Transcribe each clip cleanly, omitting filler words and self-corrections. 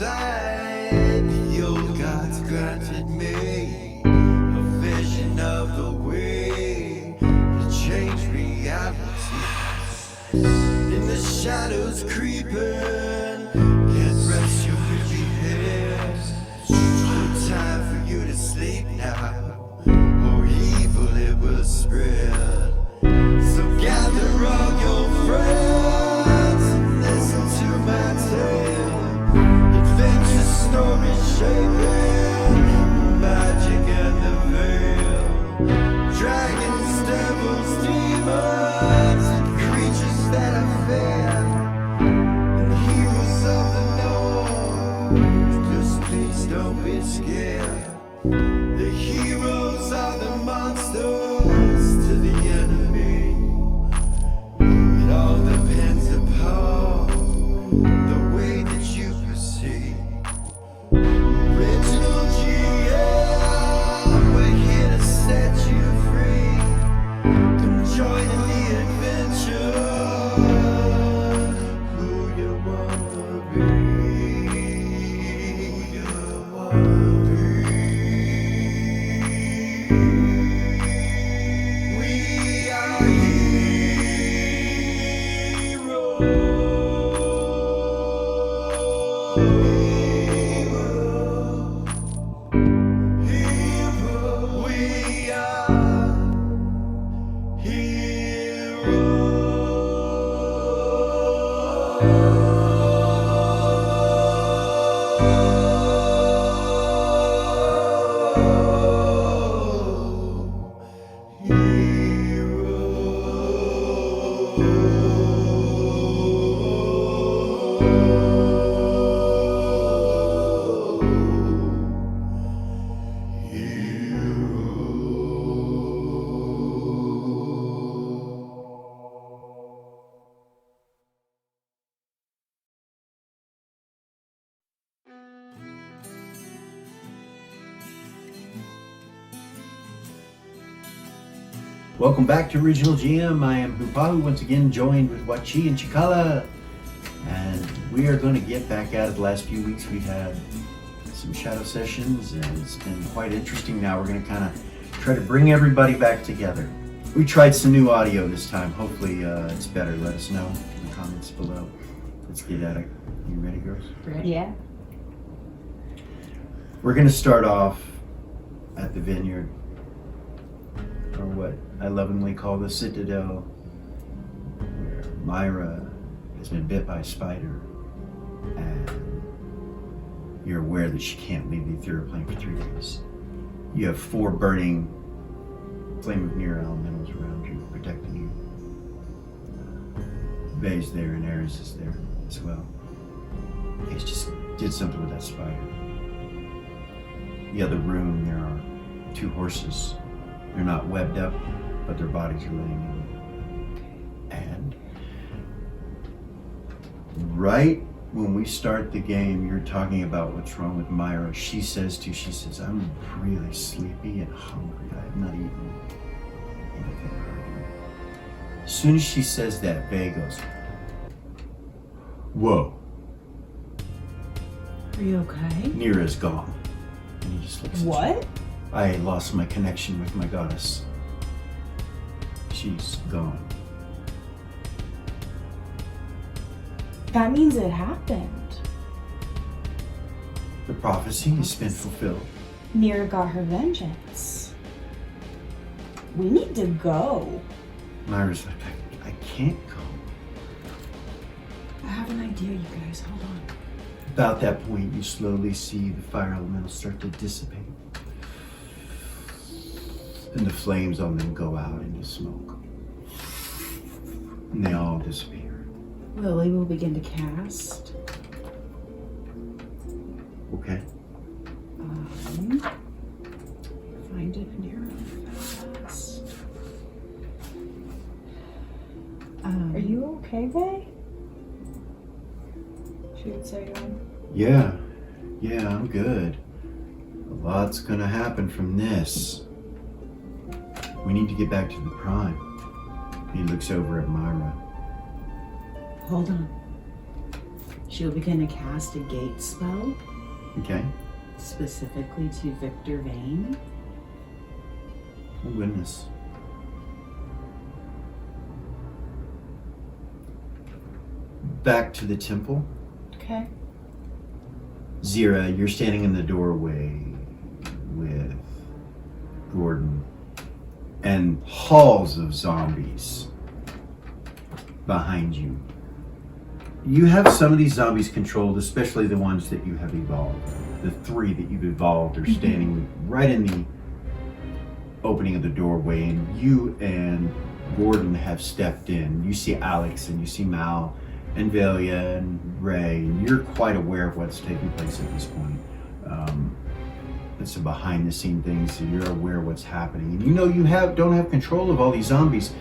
inside. The old gods granted me a vision of the way to change reality. In the shadows creeping, can't rest your weary head. No time for you to sleep now, or evil it will spread. So gather all your friends and listen to my tale. Adventure story shaping the magic and the veil. Dragons, devils, demons, and creatures that are fair, and heroes of the north. Just please don't be scared. The heroes are the monsters to the enemy. It all depends upon the way that you proceed. Original GM, we're here to set you free. Come join in the adventure. Who you wanna be? Who you wanna be? We are heroes. We are Welcome back to Original GM. I am Bupahu, once again joined with Wachi and Chikala. And we are going to get back at it. The last few weeks we've had some shadow sessions and it's been quite interesting. Now we're going to kind of try to bring everybody back together. We tried some new audio this time. Hopefully it's better. Let us know in the comments below. Let's get at it. You ready, girls? Ready? Yeah. We're going to start off at the vineyard, or what I lovingly call the Citadel, where Myra has been bit by a spider, and you're aware that she can't leave the ethereal plane for 3 days. You have 4 burning flame of near elementals around you, protecting you. Bay's there and Ares is there as well. Ace just did something with that spider. The other room, there are 2 horses. They're not webbed up, but their bodies are laying in. And right when we start the game, you're talking about what's wrong with Myra. She says, I'm really sleepy and hungry. I have not eaten anything hardly. As soon as she says that, Bay goes, whoa. Are you okay? Nira's gone. And he just looks at you. What? I lost my connection with my goddess. She's gone. That means it happened. The prophecy has been fulfilled. Nira got her vengeance. We need to go. Myra's like, I can't go. I have an idea, you guys. Hold on. About that point, you slowly see the fire elementals start to dissipate. And the flames on them go out into smoke. And they all disappear. Lily will begin to cast. Okay. Find it near fast. Are you okay, Bay? She would say to him. Yeah, I'm good. A lot's gonna happen from this. We need to get back to the Prime. He looks over at Myra. Hold on. She'll begin to cast a gate spell, Okay. specifically to Victor Vane. Oh, goodness. Back to the temple. Okay. Zira, you're standing in the doorway with Gordon and halls of zombies behind you. You have some of these zombies controlled, especially the ones that you have evolved. The 3 that you've evolved are standing right in the opening of the doorway, and you and Gordon have stepped in. You see Alex and you see Mal and Velia and Ray, and you're quite aware of what's taking place at this point. It's a behind the scene thing, so you're aware of what's happening. And you know you don't have control of all these zombies,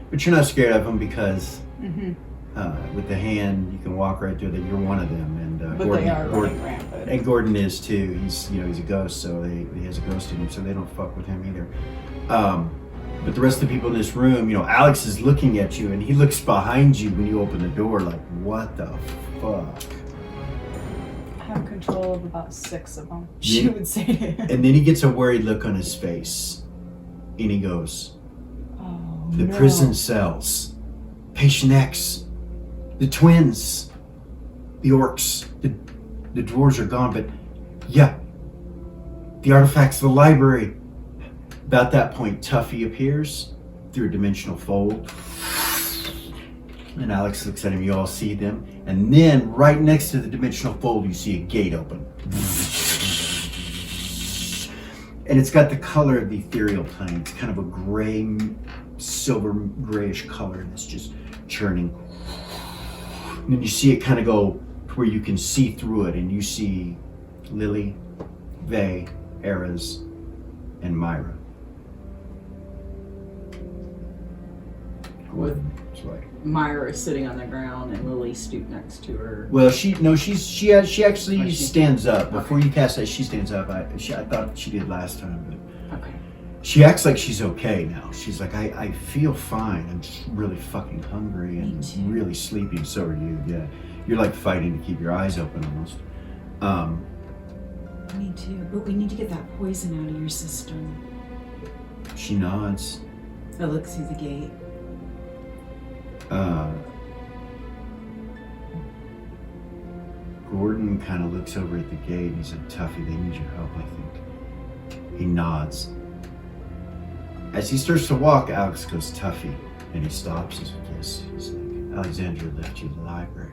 but you're not scared of them because with the hand you can walk right through that you're one of them. And But they are running rampant. and Gordon is too. He's a ghost, so he has a ghost in him, so they don't fuck with him either. But the rest of the people in this room, Alex is looking at you, and he looks behind you when you open the door, like, what the fuck? I have control of about 6 of them, Yeah. she would say to him. And then he gets a worried look on his face, and he goes, Oh, the no. prison cells, Patient X, the twins, the orcs, the dwarves are gone, but yeah, the artifacts of the library. About that point, Tuffy appears through a dimensional fold. And Alex looks at him, you all see them. And then right next to the dimensional fold, you see a gate open. And it's got the color of the ethereal plane. It's kind of a gray, silver, grayish color, and it's just churning. And then you see it kind of go where you can see through it, and you see Lily, Vay, Eras, and Myra. It's like, Myra is sitting on the ground and Lily stooped next to her. well, she actually Oh, she- stands up. Before you cast that, she stands up. I thought she did last time, but Okay. she acts like she's okay now. She's like, I feel fine. I'm just really fucking hungry and Me too. really sleepy, and so are you. Yeah, you're like fighting to keep your eyes open almost. Me too. But we need to get that poison out of your system. She nods. I look through the gate. Gordon kind of looks over at the gate and he's like, Tuffy, they need your help, I think. He nods. As he starts to walk, Alex goes, Tuffy. And he stops. He's like, yes. He's like, Alexandra left you the library.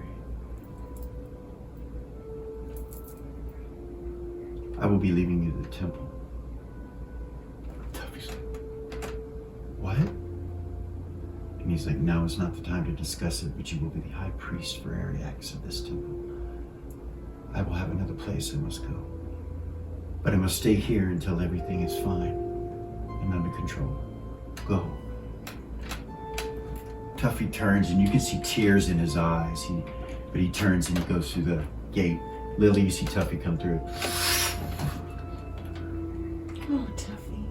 I will be leaving you the temple. Tuffy's like, what? And he's like, now is not the time to discuss it, but you will be the high priest for Ariax of this temple. I will have another place I must go. But I must stay here until everything is fine and under control. Go. Tuffy turns and you can see tears in his eyes. But he turns and he goes through the gate. Lily, you see Tuffy come through. Oh, Tuffy.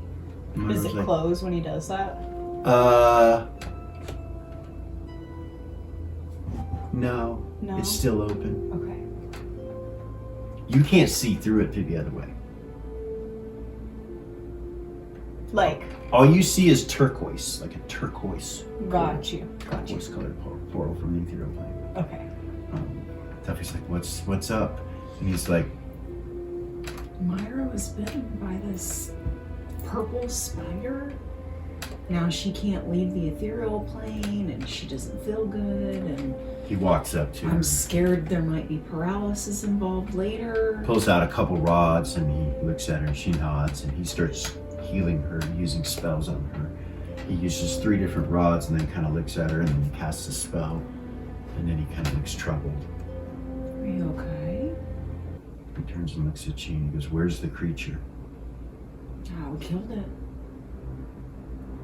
Myra's Does it like, close when he does that? No. No? It's still open. Okay. You can't see through it through the other way. Like, All you see is turquoise, like a turquoise. got you. Turquoise colored portal from the ethereal plane. Okay. Tuffy's like, what's up? And he's like, Myra was bitten by this purple spider. Now she can't leave the ethereal plane and she doesn't feel good and he walks up to her, I'm scared there might be paralysis involved later. pulls out a couple rods, and he looks at her and she nods, and he starts healing her using spells on her. He uses 3 different rods and then kind of looks at her and then he casts a spell, and then he kind of looks troubled. Are you okay? He turns and looks at you and he goes, where's the creature? Oh, we killed it.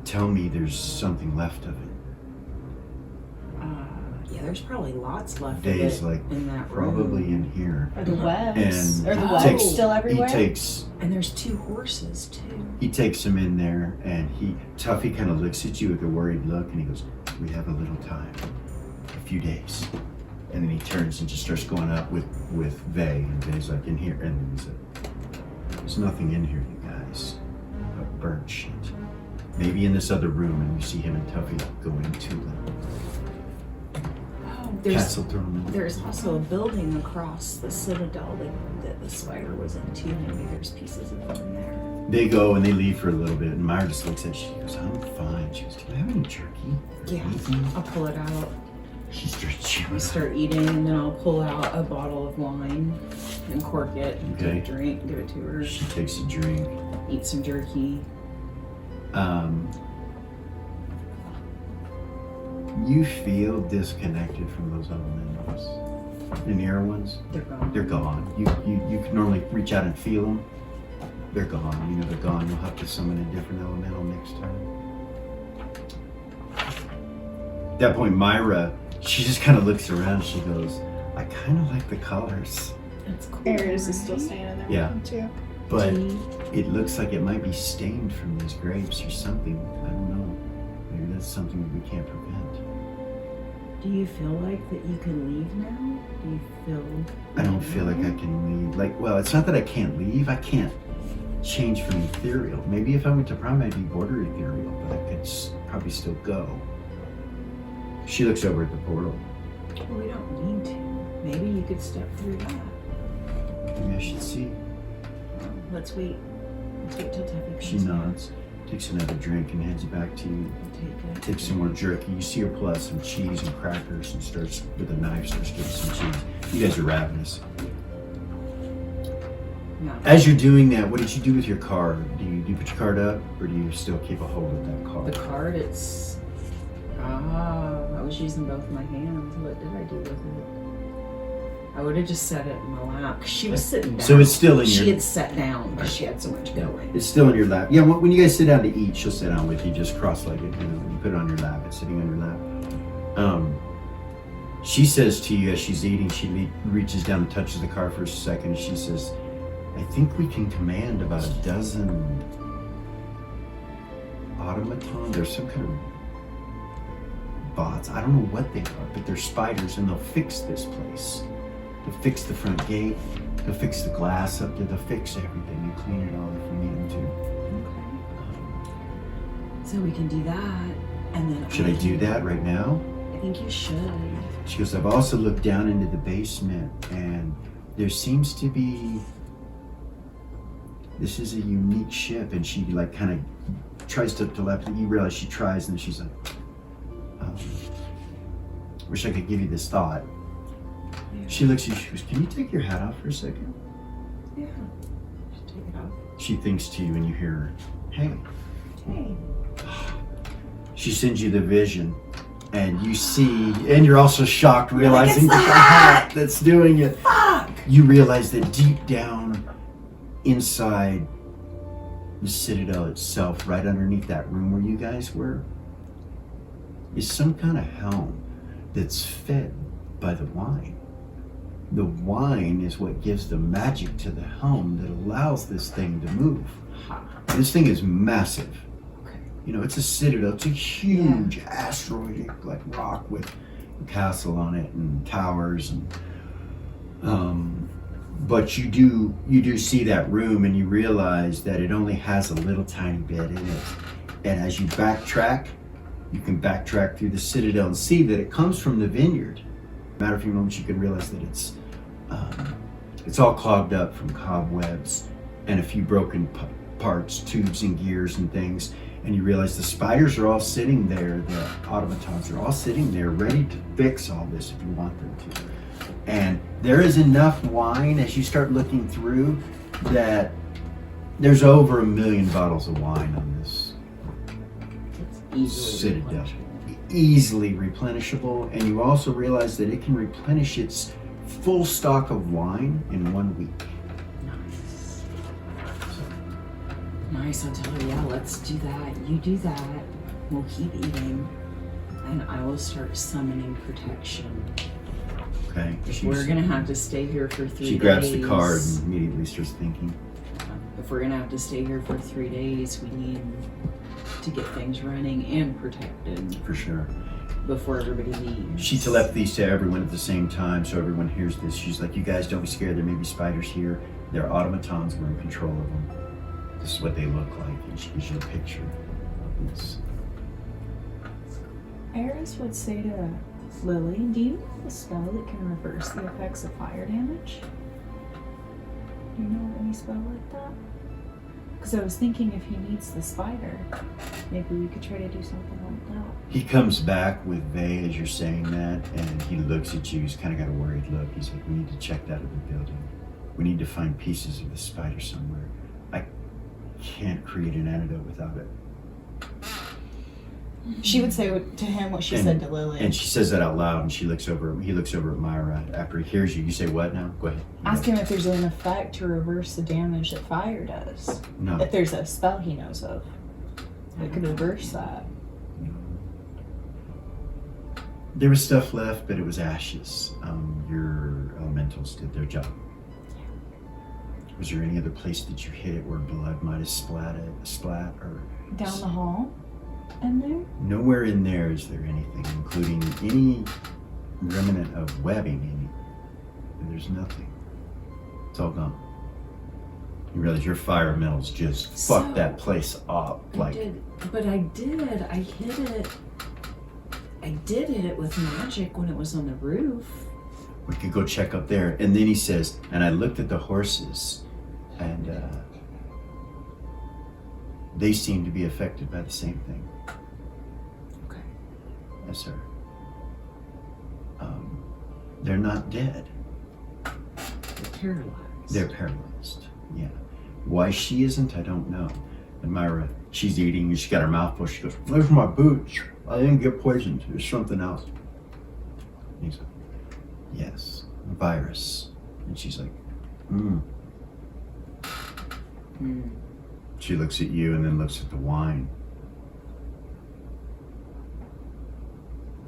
Tell me there's something left of it. Yeah, there's probably lots left Days of it like in that probably room. in here. Are the webs? And Are the he webs takes- still everywhere? And there's 2 horses too. He takes him in there, and Tuffy kind of looks at you with a worried look, and he goes, we have a little time, a few days. And then he turns and just starts going up with Vay, and Vay's like, in here, and then he's like, there's nothing in here, you guys, but burnt shit. Maybe in this other room, and we see him and Tuffy going to the castle throne. There's also a building across the citadel that the spider was in too. Maybe there's pieces of it in there. They go and they leave for a little bit, and Myra just looks at it. She goes, I'm fine. She goes, do you have any jerky? Yeah, Anything? I'll pull it out. She starts chewing. We start eating, and then I'll pull out a bottle of wine and cork it, and Okay. give it a drink, give it to her, She takes a drink. eat some jerky. You feel disconnected from those elementals. The near ones, They're gone. they're gone. You can normally reach out and feel them. They're gone. You know they're gone. You'll have to summon a different elemental next time. At that point, Myra, she just kind of looks around. She goes, I kind of like the colors, That's cool. Aries is still right? staying in there Yeah. with him too. but Tea. it looks like it might be stained from these grapes or something. I don't know. Maybe that's something that we can't prevent. Do you feel like that you can leave now? Do you feel? I don't feel like I can leave. Like, well, it's not that I can't leave. I can't change from ethereal. Maybe if I went to prom, I'd be border ethereal, but I could probably still go. She looks over at the portal. Well, we don't need to. Maybe you could step through that. Maybe I should see. Let's wait. Let's wait till Tuffy comes She back. nods, takes another drink, and hands it back to you. We'll take it. Takes some more jerky. You see her pull out some cheese and crackers and starts with a knife, starts getting some cheese. You guys are ravenous. Yeah. As you're doing that, what did you do with your card? Do you put your card up, or do you still keep a hold of that card? The card, it's. I was using both my hands. What did I do with it? I would have just set it in my lap. 'Cause she was sitting down. So it's still in She your. had sat down because she had so much going. It's still in your lap. Yeah, when you guys sit down to eat, she'll sit down with you, just cross-legged. You know, you put it on your lap. It's sitting on your lap. She says to you as she's eating, she reaches down and touches the card for a second. She says, "I think we can command about a dozen automatons. There's some kind of bots. I don't know what they are, but they're spiders, and they'll fix this place. They'll fix the front gate. They'll fix the glass up there. They'll fix everything and clean it all if we need them to." Okay. So we can do that, and then. Should I do that right now? I think you should. She goes, I've also looked down into the basement, and there seems to be, this is a unique ship. And she like kind of tries to telepathy. You realize she tries, and she's like, wish I could give you this thought. Yeah. She looks at you, she goes, can you take your hat off for a second? Yeah. Just take it off. She thinks to you, and you hear her, hey. Hey. She sends you the vision, and you see, and you're also shocked, realizing it's the that the hat! hat that's doing it. Fuck! You realize that deep down inside the citadel itself, right underneath that room where you guys were, is some kind of helm that's fed by the wine. The wine is what gives the magic to the helm that allows this thing to move. This thing is massive. Okay. You know, it's a citadel. It's a huge asteroid like rock with a castle on it and towers and but you do see that room, and you realize that it only has a little tiny bit in it. And as you backtrack, you can backtrack through the citadel and see that it comes from the vineyard. Matter of a few moments, you can realize that it's all clogged up from cobwebs and a few broken parts, tubes and gears and things. And you realize the spiders are all sitting there, the automatons are all sitting there ready to fix all this if you want them to. And there is enough wine as you start looking through that there's over 1 million bottles of wine on this It's easily citadel. replenishable. Easily replenishable, and you also realize that it can replenish its full stock of wine in 1 week. Nice. Nice, I'll tell her, yeah, let's do that. You do that. We'll keep eating. And I will start summoning protection. Okay. If we're gonna have to stay here for 3 days. She grabs the card and immediately starts thinking. If we're gonna have to stay here for 3 days, we need to get things running and protected. For sure. before everybody leaves. She telepathies to everyone at the same time, so everyone hears this. She's like, you guys don't be scared, there may be spiders here. They're automatons, we're in control of them. This is what they look like, and she gives you a picture of this. Eris would say to Lily, do you know a spell that can reverse the effects of fire damage? Do you know any spell like that? Because I was thinking if he needs the spider, maybe we could try to do something like that. He comes back with Vay as you're saying that, and he looks at you. He's kind of got a worried look. He's like, we need to check that of the building. We need to find pieces of the spider somewhere. I can't create an antidote without it. She would say to him what she said to Lily. And she says that out loud, and he looks over at Myra after he hears you. You say what now? Go ahead. Ask him if there's an effect to reverse the damage that fire does. No. If there's a spell he knows of that could reverse that. There was stuff left, but it was ashes. Your elementals did their job. Was there any other place that you hit it where blood might have splat or Down the hall? In there? nowhere in there is there anything, including any remnant of webbing. There's nothing. It's all gone. You realize your fire metals just fucked that place up. I did. I did it with magic when it was on the roof. We could go check up there. And then he says, and I looked at the horses, and they seem to be affected by the same thing. Okay. Yes, sir. They're not dead. They're paralyzed. They're paralyzed. Yeah. Why she isn't, I don't know. And Myra, she's eating, and she got her mouth full. She goes, "Where's my boots? I didn't get poisoned. There's something else." And he's like, "Yes, a virus." And she's like, She looks at you and then looks at the wine.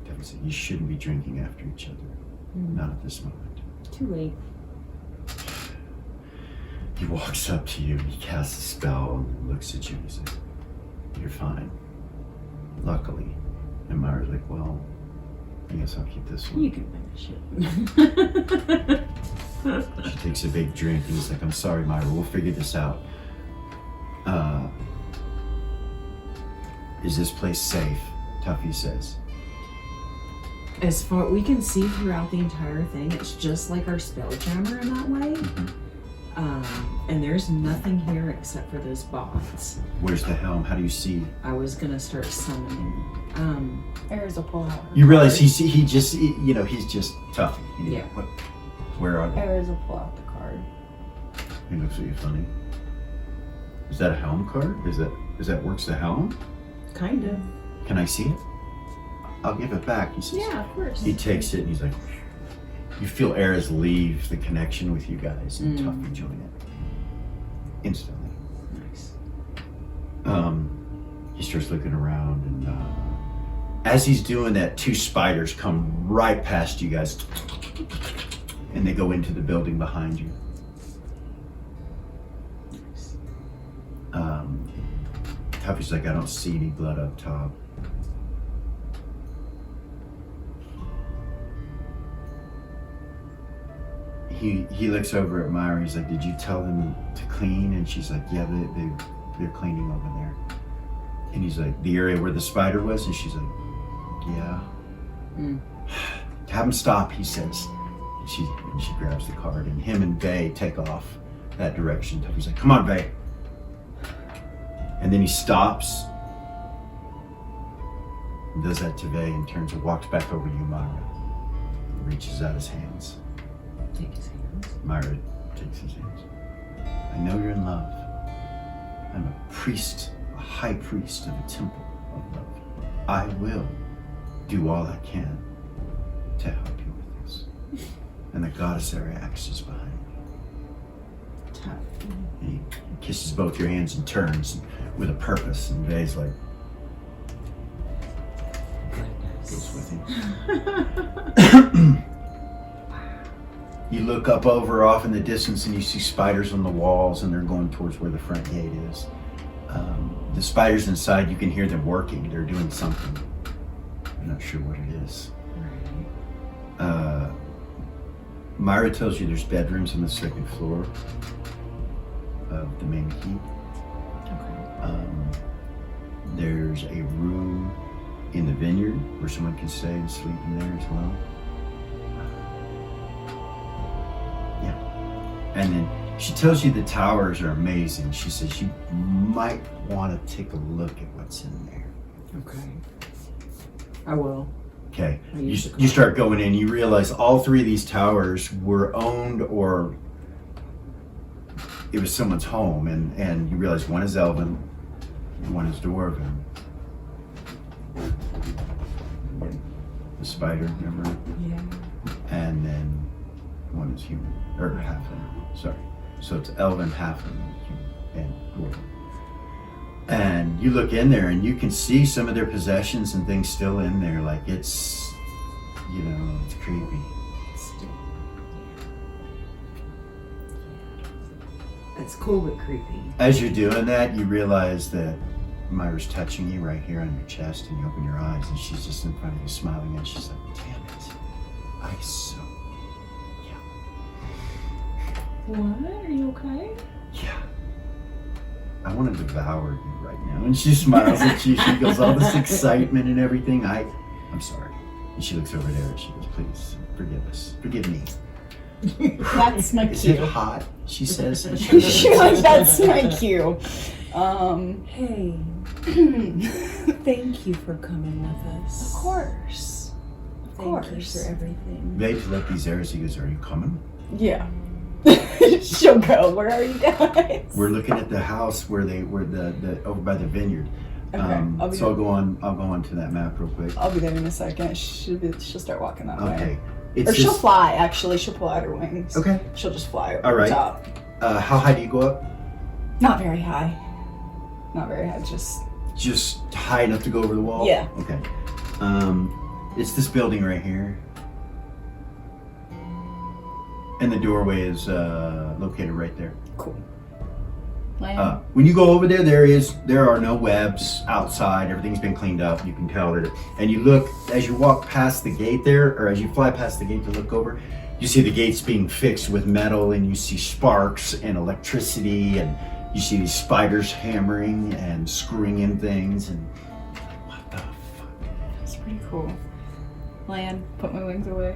Devin said, "You shouldn't be drinking after each other. Not at this moment." Too late. He walks up to you and he casts a spell and looks at you and he says, "You're fine. Luckily." And Myra's like, "Well, I guess I'll keep this one." You can finish it. She takes a big drink and he's like, "I'm sorry, Myra, we'll figure this out. Is this place safe?" Tuffy says. As far we can see throughout the entire thing, it's just like our spelljammer in that way. And there's nothing here except for those bots. Where's the helm? How do you see? I was gonna start summoning. Eris will pull out her You realize card. he's just Tuffy. Yeah. Where are they? Eris will pull out the card. He looks at you funny. Is that a helm card? Is that works the helm? Kind of. Can I see it? I'll give it back. He says. Yeah, of course. He takes it and he's like, you feel Eris leave the connection with you guys and Tuffy join it. Instantly. Nice. He starts looking around and as he's doing that, two spiders come right past you guys and they go into the building behind you. Nice. Tuffy's like, "I don't see any blood up top." He looks over at Myra. He's like, "Did you tell them to clean?" And she's like, "Yeah, they're cleaning over there." And he's like, "The area where the spider was?" And she's like, "Yeah." "Have him stop," he says. And she grabs the card, and him and Vay take off that direction. Tuffy's like, "Come on, Vay." And then he stops, does that to Vay, and turns and walks back over to you, Myra. Reaches out his hands. Take his hands. Myra takes his hands. "I know you're in love. I'm a priest, a high priest of a temple of love. I will do all I can to help you with this." And the goddess Ariax is behind you. Tough. And he kisses both your hands and turns with a purpose. And Vay's like, goes with him. You look up over off in the distance and you see spiders on the walls and they're going towards where the front gate is. The spiders inside, you can hear them working. They're doing something. I'm not sure what it is. Right. Myra tells you there's bedrooms on the second floor of the main keep. Okay. There's a room in the vineyard where someone can stay and sleep in there as well. Yeah. And then she tells you the towers are amazing. She says you might want to take a look at what's in there. Okay. I will. Okay. I You use the you car. start going in, you realize all three of these towers were owned or it was someone's home, and you realize one is Elven, one is Dwarven. The spider, remember? Yeah. And then one is human, or halfling, sorry. So it's Elven, halfling, and Dwarven. And you look in there and you can see some of their possessions and things still in there, like it's, you know, it's creepy. It's cool but creepy. As you're doing that, you realize that Myra's touching you right here on your chest, and you open your eyes and she's just in front of you smiling, and she's like, damn it, I so, What? Are you okay? yeah. I want to devour you right now. And she smiles at you, she goes, all this excitement and everything, I'm sorry. And she looks over there and she goes, please, forgive us, forgive me. That's my Is it cue. hot? She says. And She's like, that's my cue. Hey, thank you for coming with us. Of course. Of Thank you course. for everything. They've let these airs. He goes, are you coming? Yeah. She'll go. Where are you guys? We're looking at the house where they were the over by the vineyard. Okay, I'll be So I'll there. go on to that map real quick. I'll be there in a second. She'll start walking that way. Okay. Or she'll fly, actually. She'll pull out her wings. Okay. She'll just fly over All right. the top. How high do you go up? Not very high. Not very high, just... Just high enough to go over the wall? Yeah. Okay. It's this building right here. And the doorway is located right there. Cool. Land. When you go over there, there are no webs outside. Everything's been cleaned up. You can tell that. And you look as you walk past the gate there, or as you fly past the gate to look over, you see the gates being fixed with metal, and you see sparks and electricity, and you see these spiders hammering and screwing in things. And what the fuck? That's pretty cool. Land. Put my wings away.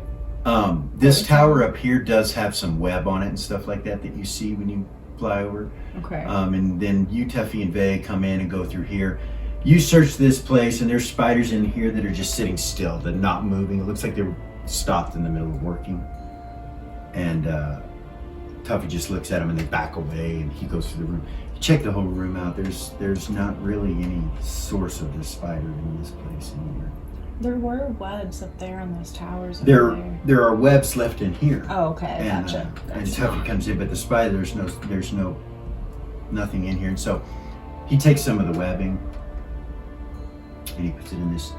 This tower up here does have some web on it and stuff like that you see when you fly over. Okay. And then you, Tuffy, and Vay come in and go through here. You search this place, and there's spiders in here that are just sitting still. They're not moving. It looks like they're stopped in the middle of working. And Tuffy just looks at them, and they back away, and he goes through the room. You check the whole room out. There's not really any source of this spider in this place anymore. There were webs up there on those towers over there. There are webs left in here. Oh, okay. And, Gotcha. and Tuffy comes in, but the spider, there's nothing in here. And so he takes some of the webbing and he puts it in this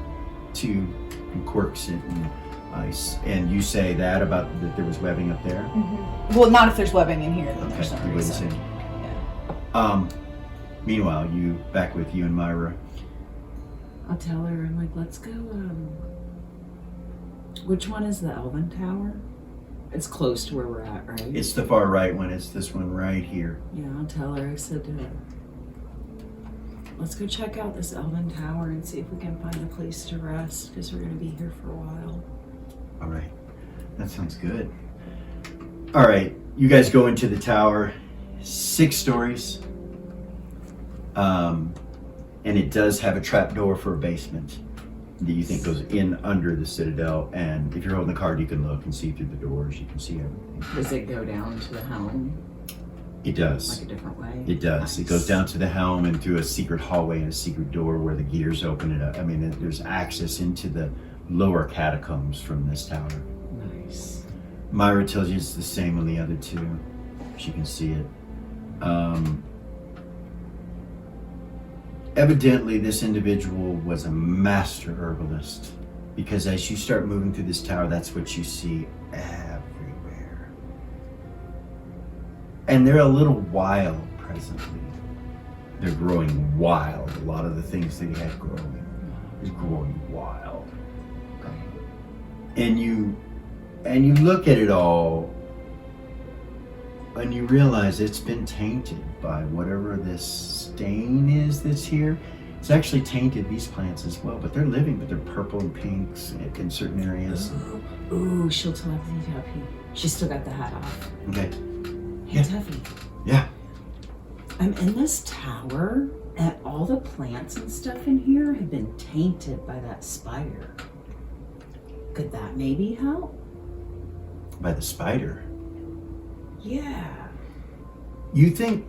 tube and corks it in ice. And you say that about that there was webbing up there. Well, not if there's webbing in here, then Okay, there's no you wouldn't reason. say. Yeah. Meanwhile, back with you and Myra. I'll tell her, I'm like, let's go, which one is the Elven Tower? It's close to where we're at, right? It's the far right one. It's this one right here. Yeah, I'll tell her. I said, let's go check out this Elven Tower and see if we can find a place to rest, because we're going to be here for a while. All right. That sounds good. All right. You guys go into the tower. 6 stories. And it does have a trap door for a basement that you think goes in under the citadel. And if you're holding the card, you can look and see through the doors. You can see everything. Does it go down to the helm, It does. like a different way? It does. It goes down to the helm and through a secret hallway and a secret door where the gears open it up. I mean, there's access into the lower catacombs from this tower. Nice. Myra tells you it's the same on the other 2. She can see it. Evidently, this individual was a master herbalist, because as you start moving through this tower, that's what you see everywhere. And they're a little wild presently. They're growing wild. A lot of the things that he had growing is growing wild. And you look at it all, and you realize it's been tainted by whatever this stain is that's here. It's actually tainted these plants as well, but they're living, but they're purple and pinks in certain areas. Ooh, she'll telepathy Tuffy. She's still got the hat off. Okay. Hey, Yeah. Tuffy. Yeah. I'm in this tower, and all the plants and stuff in here have been tainted by that spider. Could that maybe help? By the spider. Yeah. You think,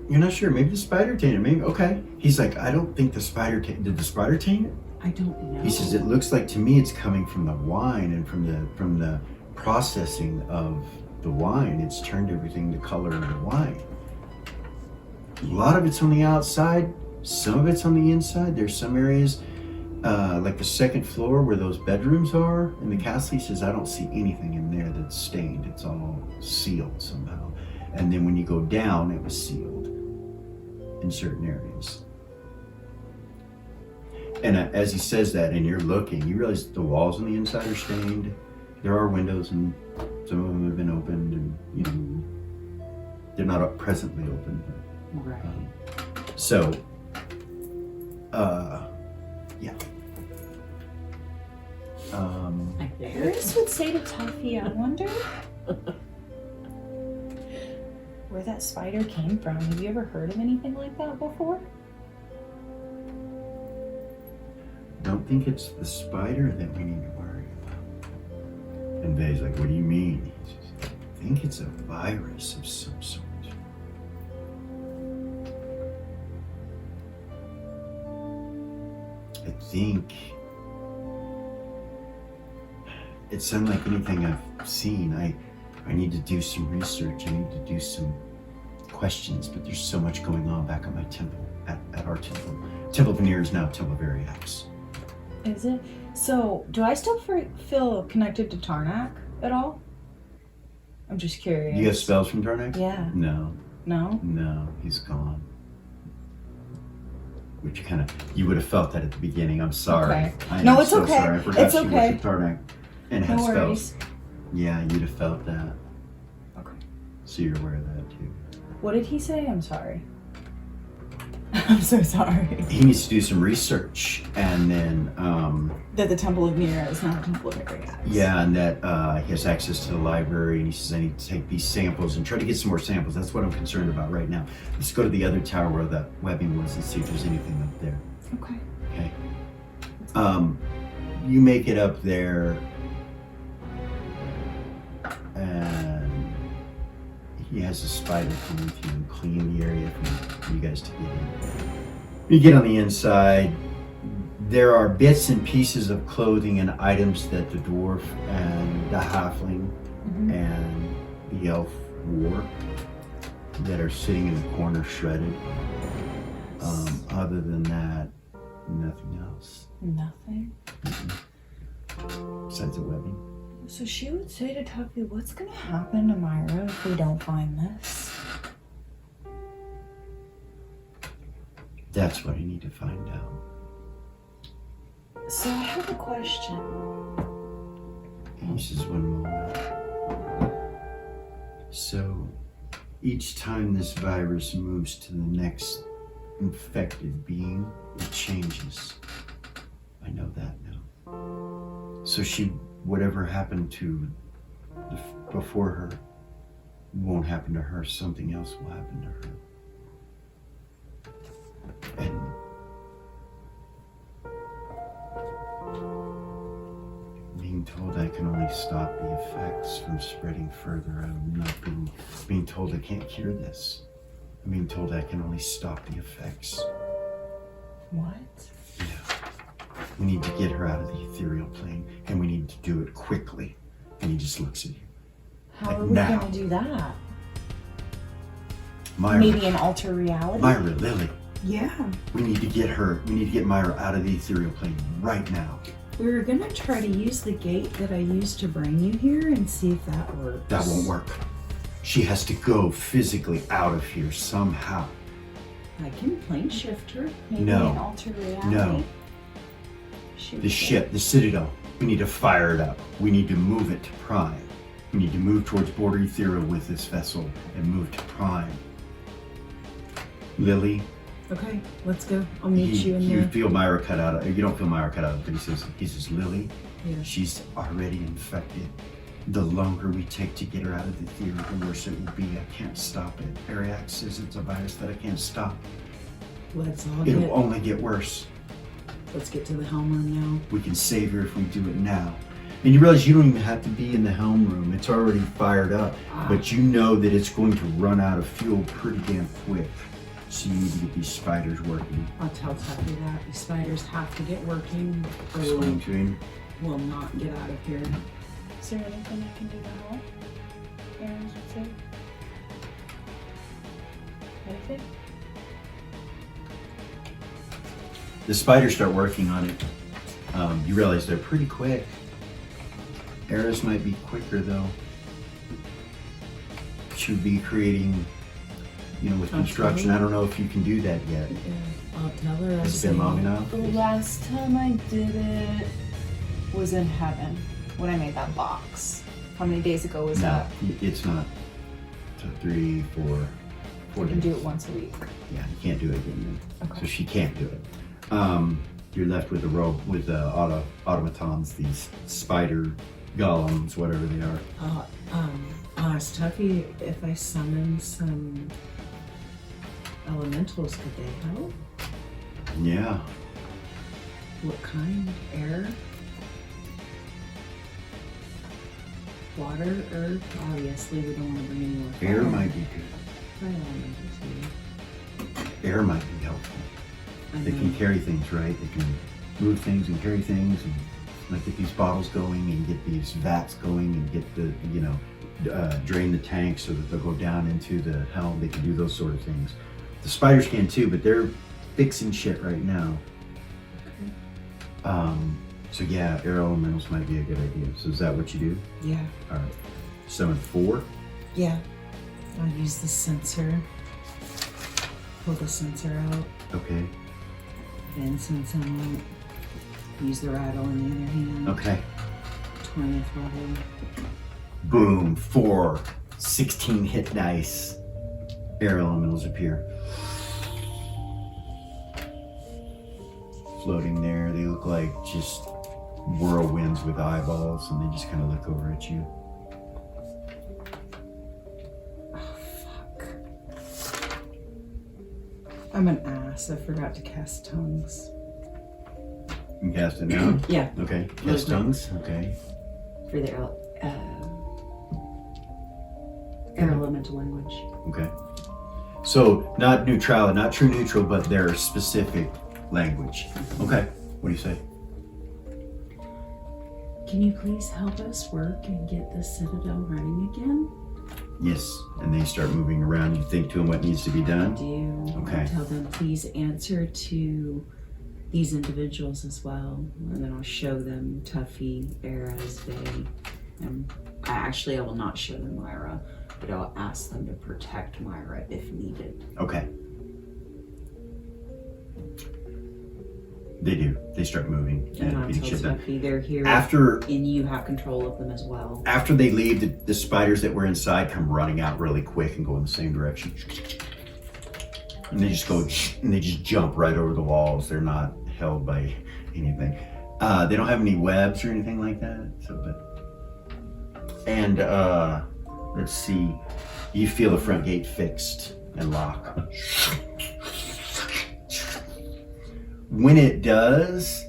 you're not sure, maybe the spider tainted it, maybe, okay. He's like, I don't think the spider did the spider taint it? I don't know. He says, it looks like to me it's coming from the wine and from the processing of the wine. It's turned everything the color of the wine. A lot of it's on the outside, some of it's on the inside. There's some areas, like the second floor where those bedrooms are in the castle. He says, I don't see anything in there that's stained. It's all sealed somehow. And then when you go down, it was sealed in certain areas. And as he says that, and you're looking, you realize the walls on the inside are stained. There are windows, and some of them have been opened, and you know, they're not presently open. Right. So, yeah. I bet. Paris would say to Tuffy, I wonder where that spider came from. Have you ever heard of anything like that before? Don't think it's the spider that we need to worry about. And Vay's like, what do you mean? He says, I think it's a virus of some sort. I think it's unlike anything I've seen. I need to do some research. I need to do some questions, but there's so much going on back at my temple, at our temple. Temple Veneer is now Temple Variax. Is it? So, do I still feel connected to Tarnak at all? I'm just curious. You have spells from Tarnak? Yeah. No, No? he's gone. Which you would have felt that at the beginning. I'm sorry. Okay. I No, am it's so okay. Sorry. I forgot It's she okay. worshiped Tarnak and had No spells. worries. Yeah, you'd have felt that. Okay. So you're aware of that too. What did he say? I'm sorry. I'm so sorry. He needs to do some research, and then That the Temple of Mira is not a Temple of Variax. yeah, and that he has access to the library, and he says I need to take these samples and try to get some more samples. That's what I'm concerned about right now. Let's go to the other tower where the webbing was and see if there's anything up there. Okay. Okay. You make it up there, and he has a spider come with you and clean the area for you guys to get in. You get on the inside. There are bits and pieces of clothing and items that the dwarf and the halfling and the elf wore that are sitting in the corner shredded. Other than that, nothing else. Nothing. Besides the webbing. So she would say to Tuffy, what's gonna happen to Myra if we don't find this? That's what I need to find out. So I have a question. He says, one moment. So each time this virus moves to the next infected being, it changes. I know that now. So whatever happened to before her won't happen to her. Something else will happen to her. And being told I can only stop the effects from spreading further. I'm not being told I can't cure this. I'm being told I can only stop the effects. What? Yeah. We need to get her out of the ethereal plane, and we need to do it quickly. And he just looks at you. How Like are we now. gonna do that? Myra, Maybe an alter reality? Myra, Lily, Yeah. we need to get Myra out of the ethereal plane right now. We were gonna try to use the gate that I used to bring you here and see if that works. That won't work. She has to go physically out of here somehow. I can plane shift her. Maybe No. an alter reality? No. She would The say. ship, the Citadel, We need to fire it up. We need to move it to prime. We need to move towards border Ethera with this vessel and move to prime. Lily, Okay, let's go. I'll meet you in you there. feel Myra cut out of, you don't feel Myra cut out of, but he says, Lily, Yeah. she's already infected. The longer we take to get her out of the theater, the worse it will be. I can't stop it. Ariac says it's a virus that I can't stop. Let's all It'll get. only get worse. Let's get to the helm room now. We can save her if we do it now. And you realize you don't even have to be in the helm room. It's already fired up. But you know that it's going to run out of fuel pretty damn quick. So you need to get these spiders working. I'll tell Tuffy that the spiders have to get working, or Explain to him. we'll not get out of here. Is there anything I can do to help? Aaron would say. Anything? The spiders start working on it. You realize they're pretty quick. Eris might be quicker though. She'll be creating, with construction. I don't know if you can do that yet. Yeah, I'll tell her. Has it been long enough? The last time I did it was in heaven when I made that box. How many days ago was No, that? it's not. So 3, 4 I can days. do it once a week. Yeah, you can't do it again then. Okay. So she can't do it. You're left with the automatons, these spider golems, whatever they are. I'll ask Tuffy if I summon some elementals, could they help? Yeah. What kind? Air? Water? Earth? Obviously, we don't want to bring any more fire. Air might be good. Fire elementals, Air might be helpful. maybe. They can carry things, right? They can move things and carry things and like get these bottles going and get these vats going and get the, drain the tanks so that they'll go down into the helm. They can do those sort of things. The spiders can too, but they're fixing shit right now. Okay. So yeah, air elementals might be a good idea. So is that what you do? Yeah. All right. Summon 4. Yeah. I'll use the sensor. Pull the sensor out. Okay. Then since I'm use the rattle in the other hand. Okay. 20th level. Boom. 4. 16 hit dice. Air elementals appear. Floating there. They look like just whirlwinds with eyeballs, and they just kind of look over at you. Oh, fuck. I'm an ass. I forgot to cast tongues. You can cast it now? Yeah. Okay. Cast tongues? Okay. For the air elemental language. Okay. So not neutral, not true neutral, but their specific language. Okay. What do you say? Can you please help us work and get the citadel running again? Yes. And they start moving around. You think to them what needs to be done? Do Okay. I tell them please answer to these individuals as well, and then I'll show them Tuffy, Eras, Vay, and I will not show them Myra, but I'll ask them to protect Myra if needed. Okay. They do. They start moving And I'll getting tell shit done. Tuffy they're here, After and you have control of them as well. after they leave, the spiders that were inside come running out really quick and go in the same direction. And they just go and they just jump right over the walls. They're not held by anything. They don't have any webs or anything like that. Let's see. You feel the front gate fixed and lock. When it does,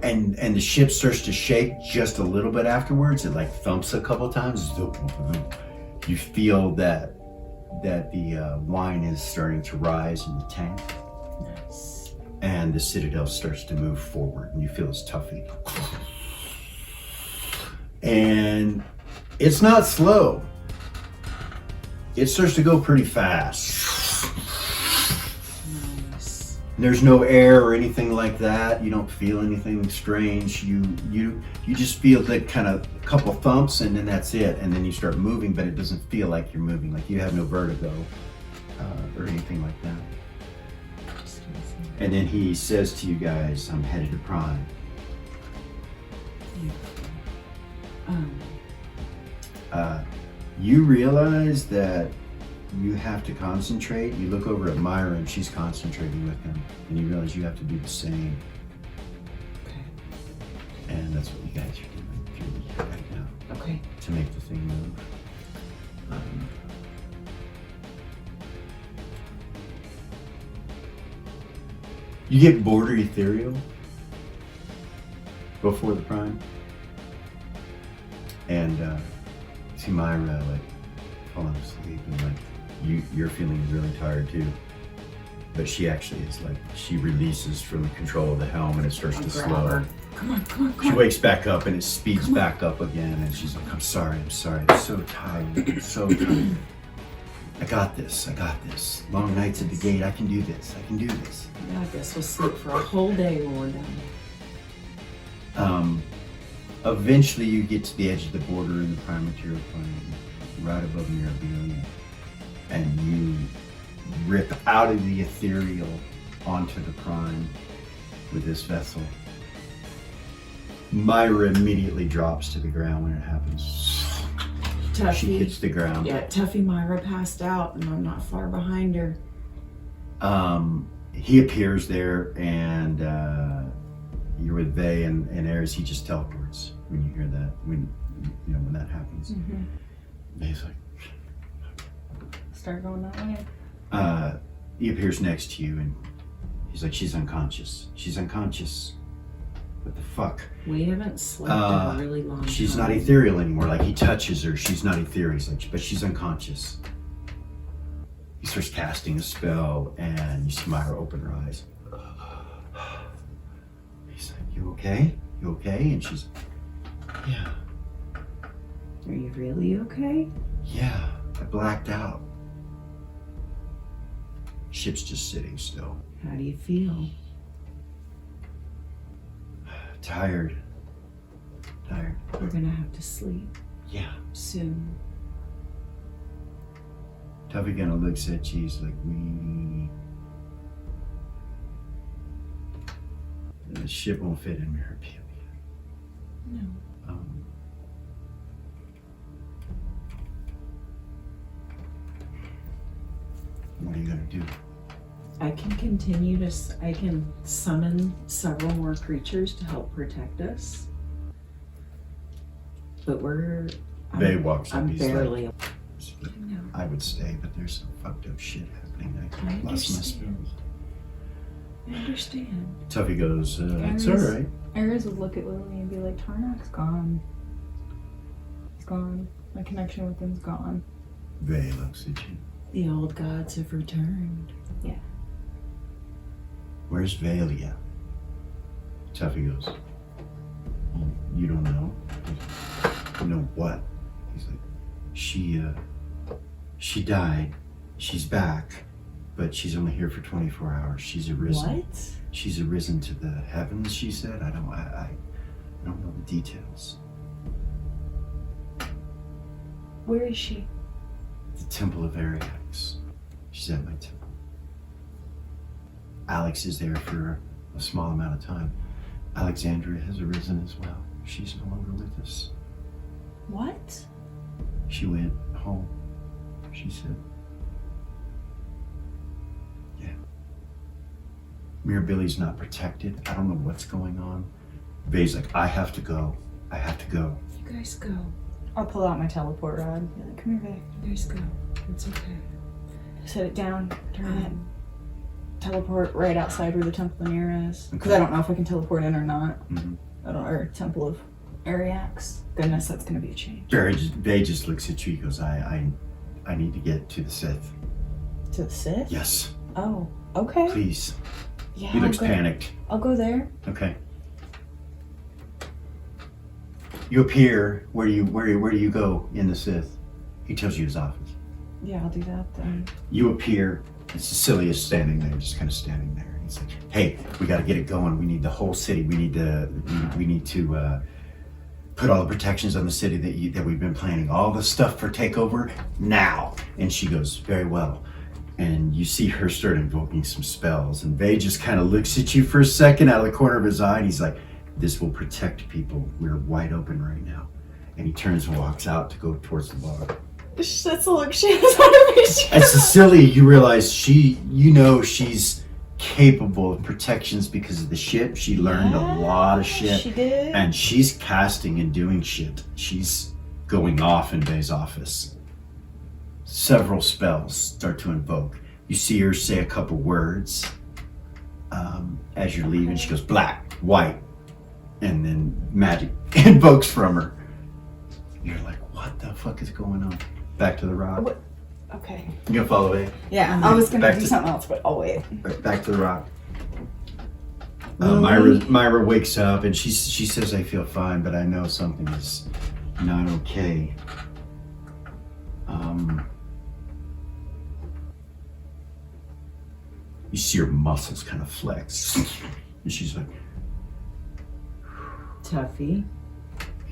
and the ship starts to shake just a little bit afterwards, it like thumps a couple times. You feel that the wine is starting to rise in the tank, Nice. and the citadel starts to move forward, and you feel it's Tuffy. And it's not slow. It starts to go pretty fast. Nice. There's no air or anything like that. You don't feel anything strange. You just feel that kind of couple thumps, and then that's it. And then you start moving, but it doesn't feel like you're moving. Like you have no vertigo or anything like that. Just gonna say And then he says to you guys, I'm headed to Prime. You realize that you have to concentrate. You look over at Myra and she's concentrating with him. And you realize you have to do the same. Okay. And that's what you guys are doing right now Okay. to make the thing move. You get border ethereal before the Prime. And see Myra like falling asleep and like you're feeling really tired too. But she actually is like, she releases from the control of the helm and it starts to slow. Come on, come on, come She on. wakes back up and it speeds back up again and she's like, I'm sorry, I'm so tired, I'm so tired. I got this. Long nights at the gate, I can do this. Yeah, I guess we'll sleep for a whole day when we're done. Eventually you get to the edge of the border in the prime material plane, right above Mirabilia, and you rip out of the ethereal onto the prime with this vessel. Myra immediately drops to the ground when it happens. She hits the ground. Yeah, Tuffy Myra passed out and I'm not far behind her. He appears there and you're with Vay and Ares. He just teleports when you hear that, when that happens. Mm-hmm. Vay's like, Start going that way. he appears next to you and he's like, she's unconscious. What the fuck? We haven't slept in a really long time. She's not ethereal anymore. Like he touches her, she's not ethereal. He's like, but she's unconscious. He starts casting a spell and you see Myra open her eyes. He's like, you okay? And she's, yeah. Are you really okay? Yeah, I blacked out. Ship's just sitting still. How do you feel? Tired. We're gonna have to sleep Yeah. soon. Tuffy kind of looks at you, he's like, the ship won't fit in Mirabilia. No. What are you gonna do? I can continue to, I can summon several more creatures to help protect us. But Vay walks up, I'm he's like, barely. I would stay, but there's some fucked up shit happening. I I lost my understand. spells. I understand. Tuffy goes, it's Ares- alright. Ares would look at Lily and be like, Tarnak's gone. He's gone. My connection with him's gone. Vay looks at you. The old gods have returned. Where's Valia? Tuffy goes, you don't know? You know what? He's like, she died. She's back, but she's only here for 24 hours. She's arisen. What? She's arisen to the heavens, she said. I don't know the details. Where is she? The Temple of Ariax. She's at my temple. Alex is there for a small amount of time. Alexandria has arisen as well. She's no longer with us. What? She went home, she said. Yeah. Mirabilia's not protected. I don't know what's going on. Vay's like, I have to go. You guys go. I'll pull out my teleport rod. Be like, come here, Vay. You guys go. It's okay. Set it down, turn it. Teleport right outside where the Temple of Nera is. Because Okay. I don't know if I can teleport in or not. Mhm. Or Temple of Ariax. Goodness, that's gonna be a change. Vay just looks at you. He goes, I need to get to the Sith. To the Sith? Yes, Oh, okay. please. Yeah, He looks panicked. I'll go there. Okay. You appear. Where do you go in the Sith? He tells you his office. Yeah, I'll do that then. You appear. And Cecilia's standing there, just kind of standing there. And he's like, "Hey, we got to get it going. We need the whole city. We need to put all the protections on the city that we've been planning. All the stuff for takeover now." And she goes, "Very well. and you see her start invoking some spells, and Vay just kind of looks at you for a second out of the corner of his eye, and he's like, this will protect people. We're wide open right now. And he turns and walks out to go towards the bar. That's the look she has on her face. And Cecilia, you realize she's capable of protections because of the ship. She learned a lot of shit. She did. And she's casting and doing shit. She's going off in Vay's office. Several spells start to invoke. You see her say a couple words. As you're leaving, she goes black, white, and then magic invokes from her. You're like, what the fuck is going on? Back to the rock. What? Okay. You gonna follow me? Yeah, I was gonna Back do to- something else, but I'll wait. Right, back to the rock. Myra wakes up and she says, I feel fine, but I know something is not okay. You see her muscles kind of flex. And she's like, Tuffy.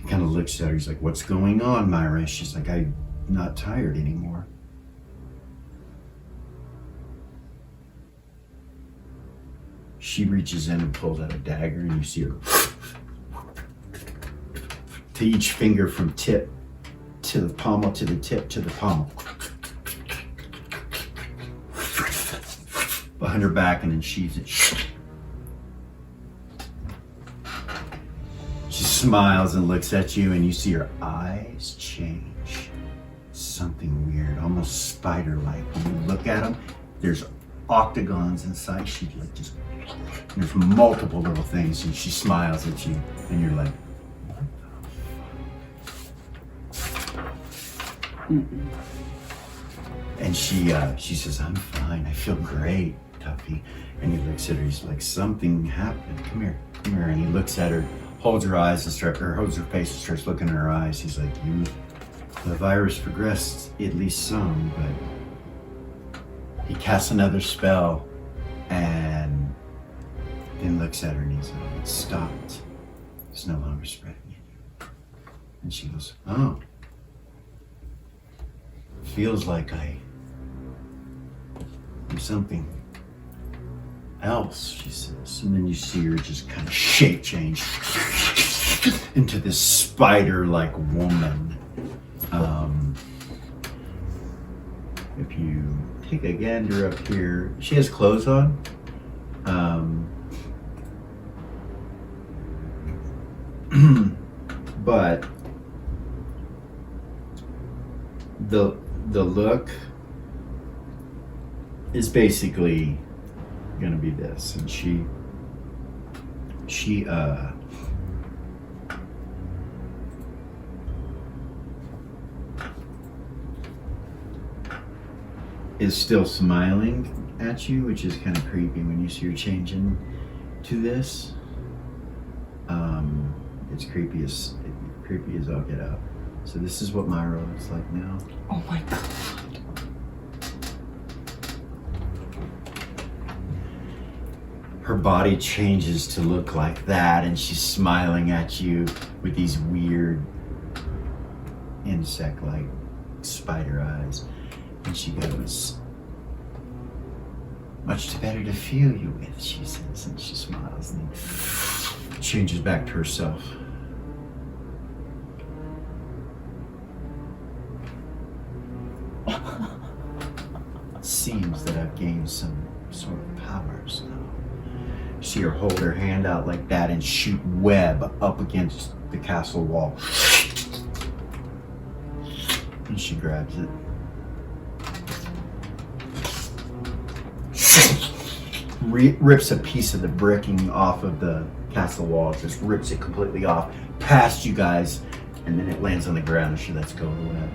he kind of looks at her. He's like, what's going on, Myra? She's like, I'm not tired anymore. She reaches in and pulls out a dagger, and you see her to each finger from tip to the pommel, to the tip, to the pommel. Behind her back, and then sheathes it. She smiles and looks at you, and you see her eyes change. Something weird, almost spider-like. When you look at them, there's octagons inside. She like just, there's multiple little things, and she smiles at you, and you're like, Mm-mm. and she says, I'm fine, I feel great, Tuffy. And he looks at her, he's like, something happened, come here. And he looks at her, holds her eyes and holds her face and starts looking in her eyes. He's like, the virus progressed at least some, but he casts another spell and then looks at her and he's like, it stopped. It's no longer spreading in you. And she goes, oh. Feels like I do something else, she says. And then you see her just kind of shape change into this spider-like woman. If you take a gander up here, she has clothes on. But the look is basically gonna be this, and she is still smiling at you, which is kind of creepy when you see her changing to this. It's creepy as all get out. So this is what Myra looks like now. Oh my god. Her body changes to look like that, and she's smiling at you with these weird insect-like spider eyes. And she goes, much better to feel you with, she says, and she smiles and then changes back to herself. Seems that I've gained some sort of powers now. See her hold her hand out like that and shoot web up against the castle wall. And she grabs it. Rips a piece of the bricking off of the castle wall, just rips it completely off, past you guys, and then it lands on the ground and she lets go of the web.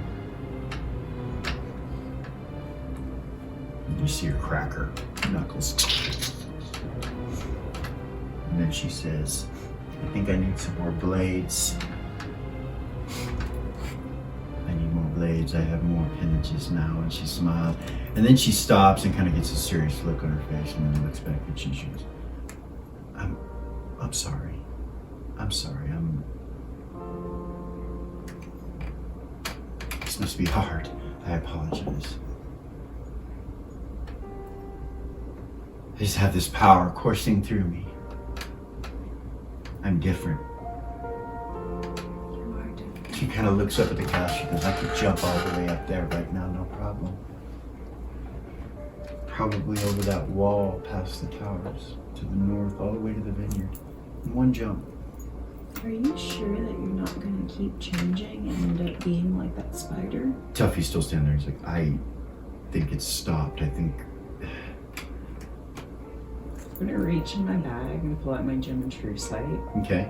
You see her crack her knuckles. And then she says, I think I need some more blades. I need more blades. I have more appendages now. And she smiles. And then she stops and kind of gets a serious look on her face and then looks back at you. She goes, I'm sorry. I'm sorry. This must be hard. I apologize. I just have this power coursing through me. I'm different. You are different. She kind of looks up at the couch. She goes, I could jump all the way up there right now, no problem. Probably over that wall past the towers, to the north, all the way to the vineyard. In one jump. Are you sure that you're not going to keep changing and end up being like that spider? Tuffy's still standing there. He's like, I think it's stopped. I think. I'm going to reach in my bag and pull out my gem and true sight. Okay.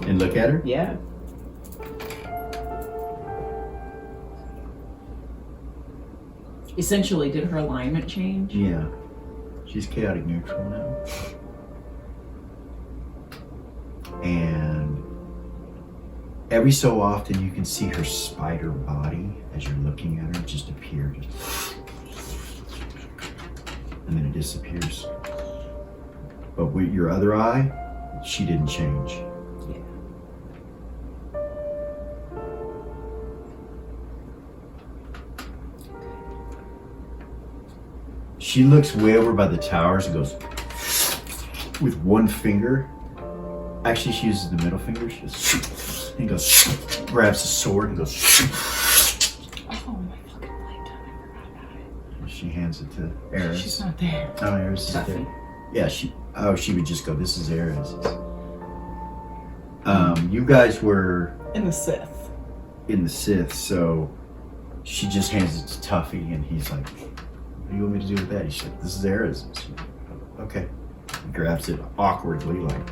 And look at her? Yeah. Essentially, did her alignment change? Yeah. She's chaotic neutral now. And every so often you can see her spider body as you're looking at her just appear. And then it disappears. But with your other eye, she didn't change. Yeah. She looks way over by the towers and goes with one finger. Actually, she uses the middle finger. She goes, and goes, grabs the sword and goes. Oh, my fucking lifetime. I forgot about it. She hands it to Eris. She's not there. Oh, Eris is there. Yeah, she would just go, this is Eris. You guys were In the Sith. in the Sith, so she just hands it to Tuffy, and he's like, what do you want me to do with that? He's like, this is Eris. Okay. He grabs it awkwardly, like.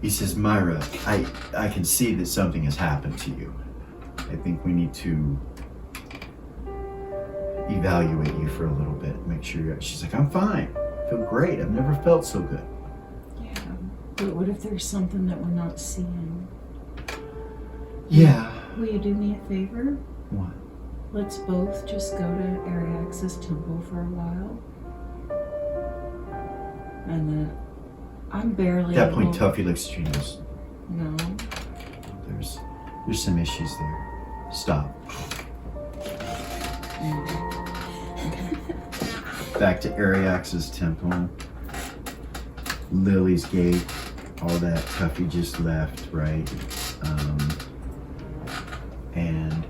He says, Myra, I can see that something has happened to you. I think we need to evaluate you for a little bit. Make sure you're. She's like, I'm fine. I feel great. I've never felt so good. Yeah. But what if there's something that we're not seeing? Yeah. Will you do me a favor? What? Let's both just go to Ariax's temple for a while. And then I'm barely At that point, able- Tuffy looks at you and goes, No. there's some issues there. Stop. Back to Ariax's temple. Lily's gate. All that Tuffy just left, right? And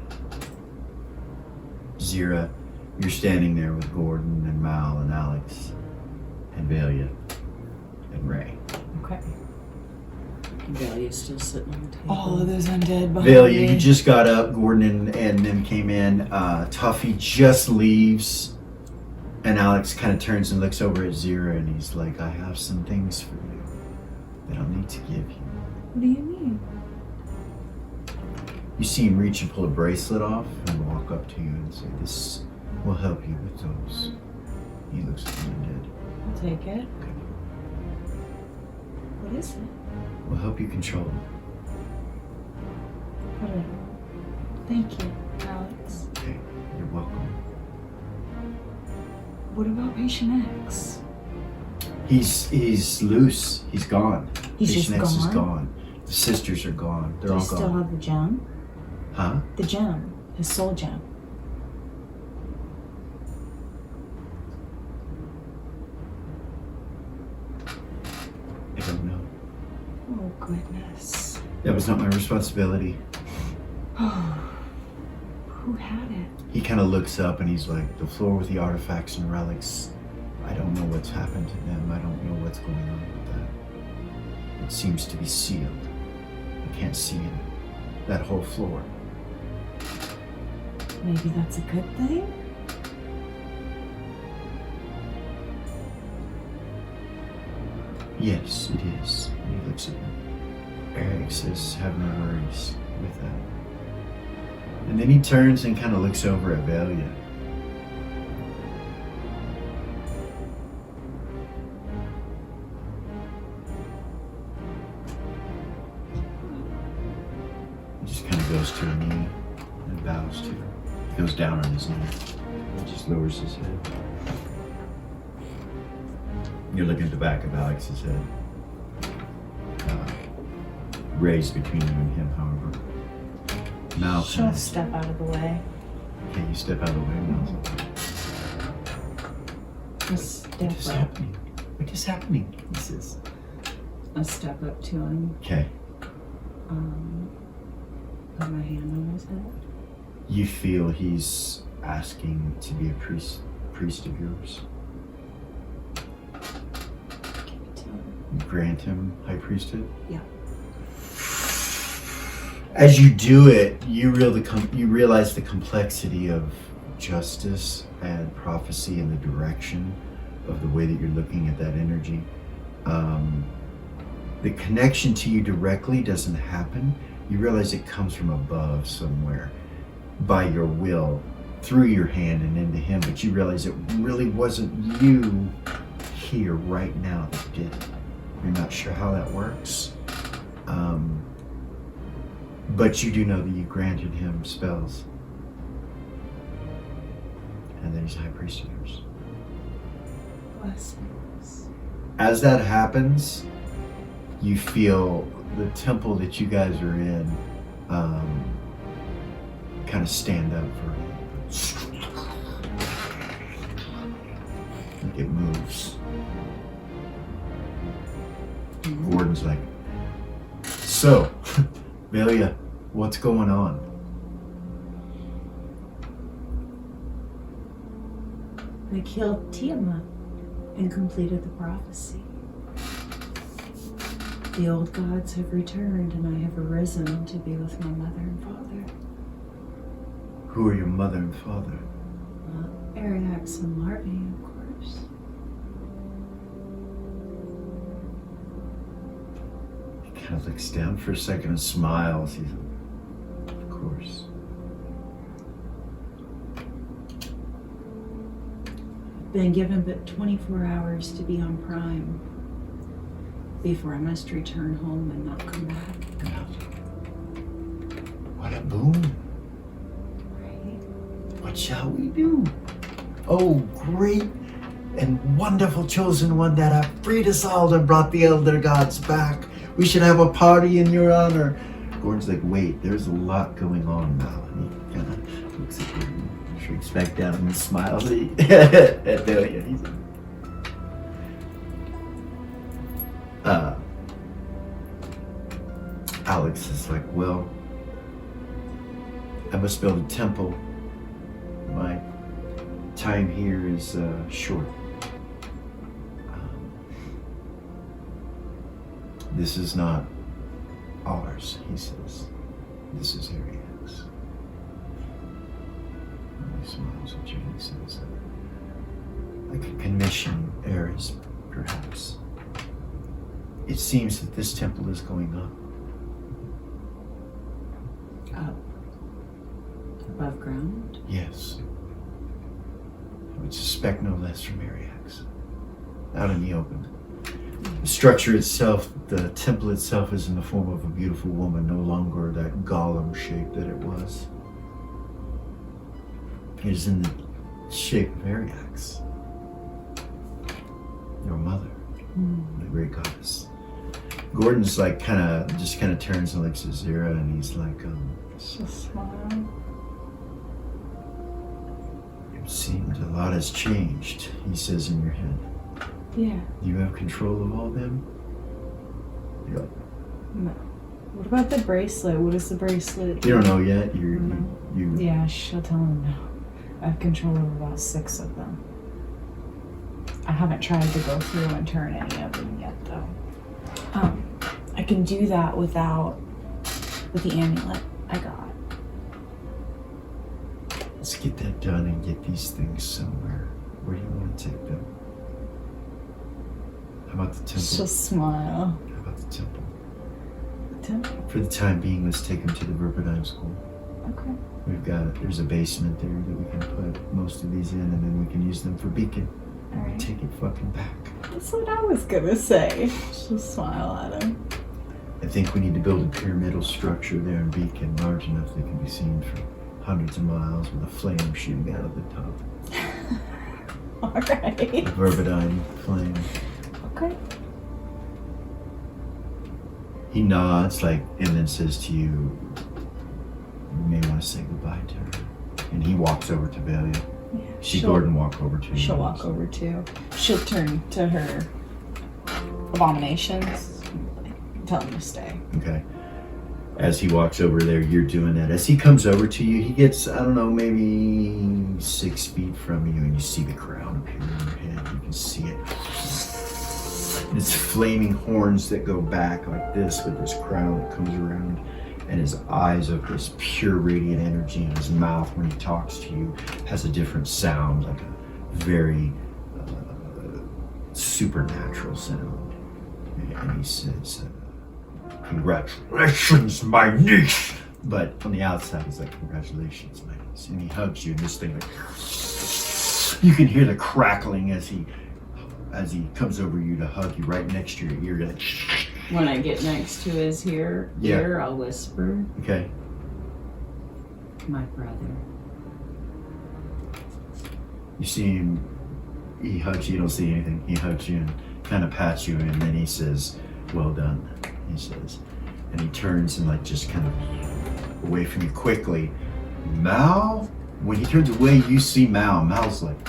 Zira, you're standing there with Gordon and Mal and Alex and Velia and Ray. Okay. Valia's still sitting on the table. All of those undead behind Velia, me. you just got up. Gordon and them came in. Tuffy just leaves. And Alex kind of turns and looks over at Zira and he's like, I have some things for you that I'll need to give you. What do you mean? You see him reach and pull a bracelet off and walk up to you and say, this will help you with those. He looks at the undead. I'll take it. What is it? Will help you control them. What? Thank you, Alex. Okay, you're welcome. What about Patient X? He's loose. He's gone. He's just Patient X is gone? gone. The sisters are gone. They're Do you all still gone. have the gem? Huh? The gem. His soul gem. I don't know. Oh, goodness. That was not my responsibility. Who had it? He kind of looks up and he's like, the floor with the artifacts and relics, I don't know what's happened to them. I don't know what's going on with that. It seems to be sealed. I can't see it. That whole floor. Maybe that's a good thing? Yes, it is. And he looks at me. Eric says, have no worries with that. And then he turns and kind of looks over at Velia. He just kind of goes to a knee and bows to her. He goes down on his knee. He just lowers his head. You're looking at the back of Alex's head. Raised between you and him, however. Mouth She'll and step out of the way. Okay, you step out of the way, Miles. A step What is up. happening? What is happening? He says. A step up to him. Okay. Put my hand on his head. You feel he's asking to be a priest of yours. Give it to him. You grant him high priesthood. Yeah. As you do it, you realize the complexity of justice and prophecy and the direction of the way that you're looking at that energy. The connection to you directly doesn't happen. You realize it comes from above somewhere by your will, through your hand and into him, but you realize it really wasn't you here right now that did it. You're not sure how that works. But you do know that you granted him spells. And that he's high priest of yours. Blessings. As that happens, you feel the temple that you guys are in kind of stand up for like it moves. Gordon's like, so, Velia, what's going on? I killed Tiamat and completed the prophecy. The old gods have returned and I have arisen to be with my mother and father. Who are your mother and father? Ariax and Larvae, of course. He kind of looks down for a second and smiles. He's like, of course. Been given but 24 hours to be on Prime before I must return home and not come back. What a boon. Right? What shall we do? Oh, great and wonderful chosen one that have freed us all and brought the elder gods back. We should have a party in your honor. Gordon's like, wait, there's a lot going on now. And he kind of looks at Gordon, shrinks back down and smiles at Delia. He's like, Alex is like, well, I must build a temple. My time here is short. This is not ours, he says. This is Ariax. And he smiles at you and he says, I could commission Ares, perhaps. It seems that this temple is going up. Up. Above ground? Yes. I would suspect no less from Ariax. Out in the open. The structure itself, the temple itself, is in the form of a beautiful woman, no longer that golem shape that it was. It is in the shape of Ariax, your mother, the great goddess. Gordon's like kind of turns and looks at Zira, and he's like, Just smile. it seems a lot has changed, he says in your head. Yeah. You have control of all them? You're like, No. What about the bracelet? What is the bracelet? you don't know yet. You Yeah, she'll tell him no. I have control of about 6 of them. I haven't tried to go through and turn any of them yet, though. I can do that with the amulet I got. Let's get that done and get these things somewhere. Where do you want to take them? How about the temple? Just smile. How about the temple? Temple. For the time being, let's take them to the Verpidime School. Okay. There's a basement there that we can put most of these in, and then we can use them for beacon. And we Alright. take it fucking back. That's what I was gonna say. Just smile at him. I think we need to build a pyramidal structure there in Beacon, large enough that can be seen for hundreds of miles with a flame shooting out of the top. Alright. A Verpidime flame. Okay. He nods, and then says to you, you may want to say goodbye to her. And he walks over to Velia. Yeah, See she'll- Gordon walk over to you. She'll walk over too. She'll turn to her abominations. Tell him to stay. Okay. As he walks over there, you're doing that. As he comes over to you, he gets, I don't know, maybe 6 feet from you, and you see the crown appear in your head. You can see it. And it's flaming horns that go back like this with this crown that comes around. And his eyes of this pure radiant energy, and his mouth, when he talks to you, has a different sound, like a very supernatural sound. And he says, "Congratulations, my niece!" But on the outside, he's like, "Congratulations, my niece." And he hugs you, and this thing, like, you can hear the crackling as he comes over you to hug you right next to your ear. Like, When I get next to his ear, I'll whisper, okay. "My brother." You see him, he hugs you, you don't see anything. He hugs you and kind of pats you, and then he says, "Well done," he says. And he turns and like just kind of away from you quickly. Mal, when he turns away, you see Mal. Mal's like,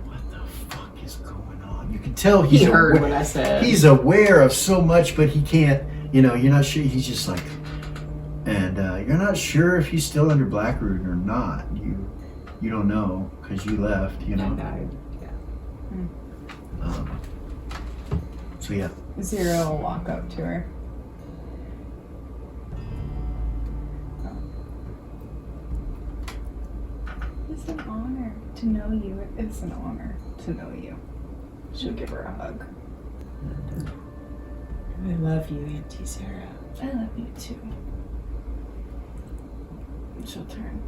"What the fuck is going on?" You can tell He he's heard aware, what I said. he's aware of so much, but he can't, you're not sure. He's just like, and you're not sure if he's still under Blackroot or not. You don't know because you left, I died. So yeah. Zero will walk up to her. It's an honor to know you. It's an honor to know you. She'll give her a hug. I love you, Auntie Sarah. I love you too. She'll turn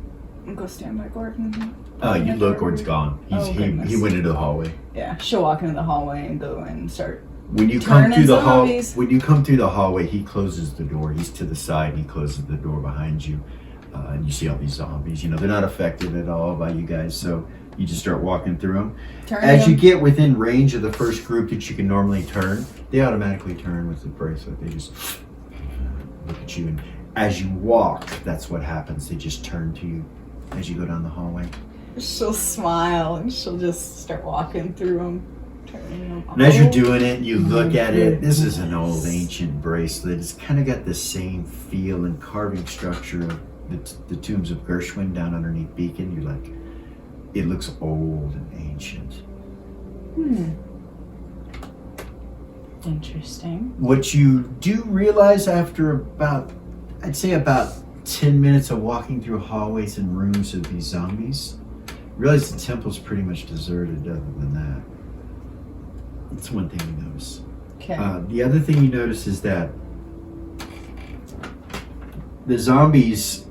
and go stand by Gordon. You look, Gordon's gone. He goodness. went into the hallway. Yeah, she'll walk into the hallway and go and start. When you come Turning through the zombies. when you come through the hallway, he closes the door. He's to the side. And he closes the door behind you, and you see all these zombies. They're not affected at all by you guys. So you just start walking through them. As you get within range of the first group that you can normally turn, they automatically turn with the bracelet. They just look at you, and as you walk, that's what happens. They just turn to you as you go down the hallway. She'll smile and she'll just start walking through them, turning them. And as you're doing it, you look at it. This is an old ancient bracelet. It's kind of got the same feel and carving structure of the tombs of Gershwin down underneath Beacon. You're like, it looks old and ancient. Interesting. What you do realize after I'd say about 10 minutes of walking through hallways and rooms of these zombies, realize the temple's pretty much deserted other than that. That's one thing you notice. Okay. The other thing you notice is that the zombies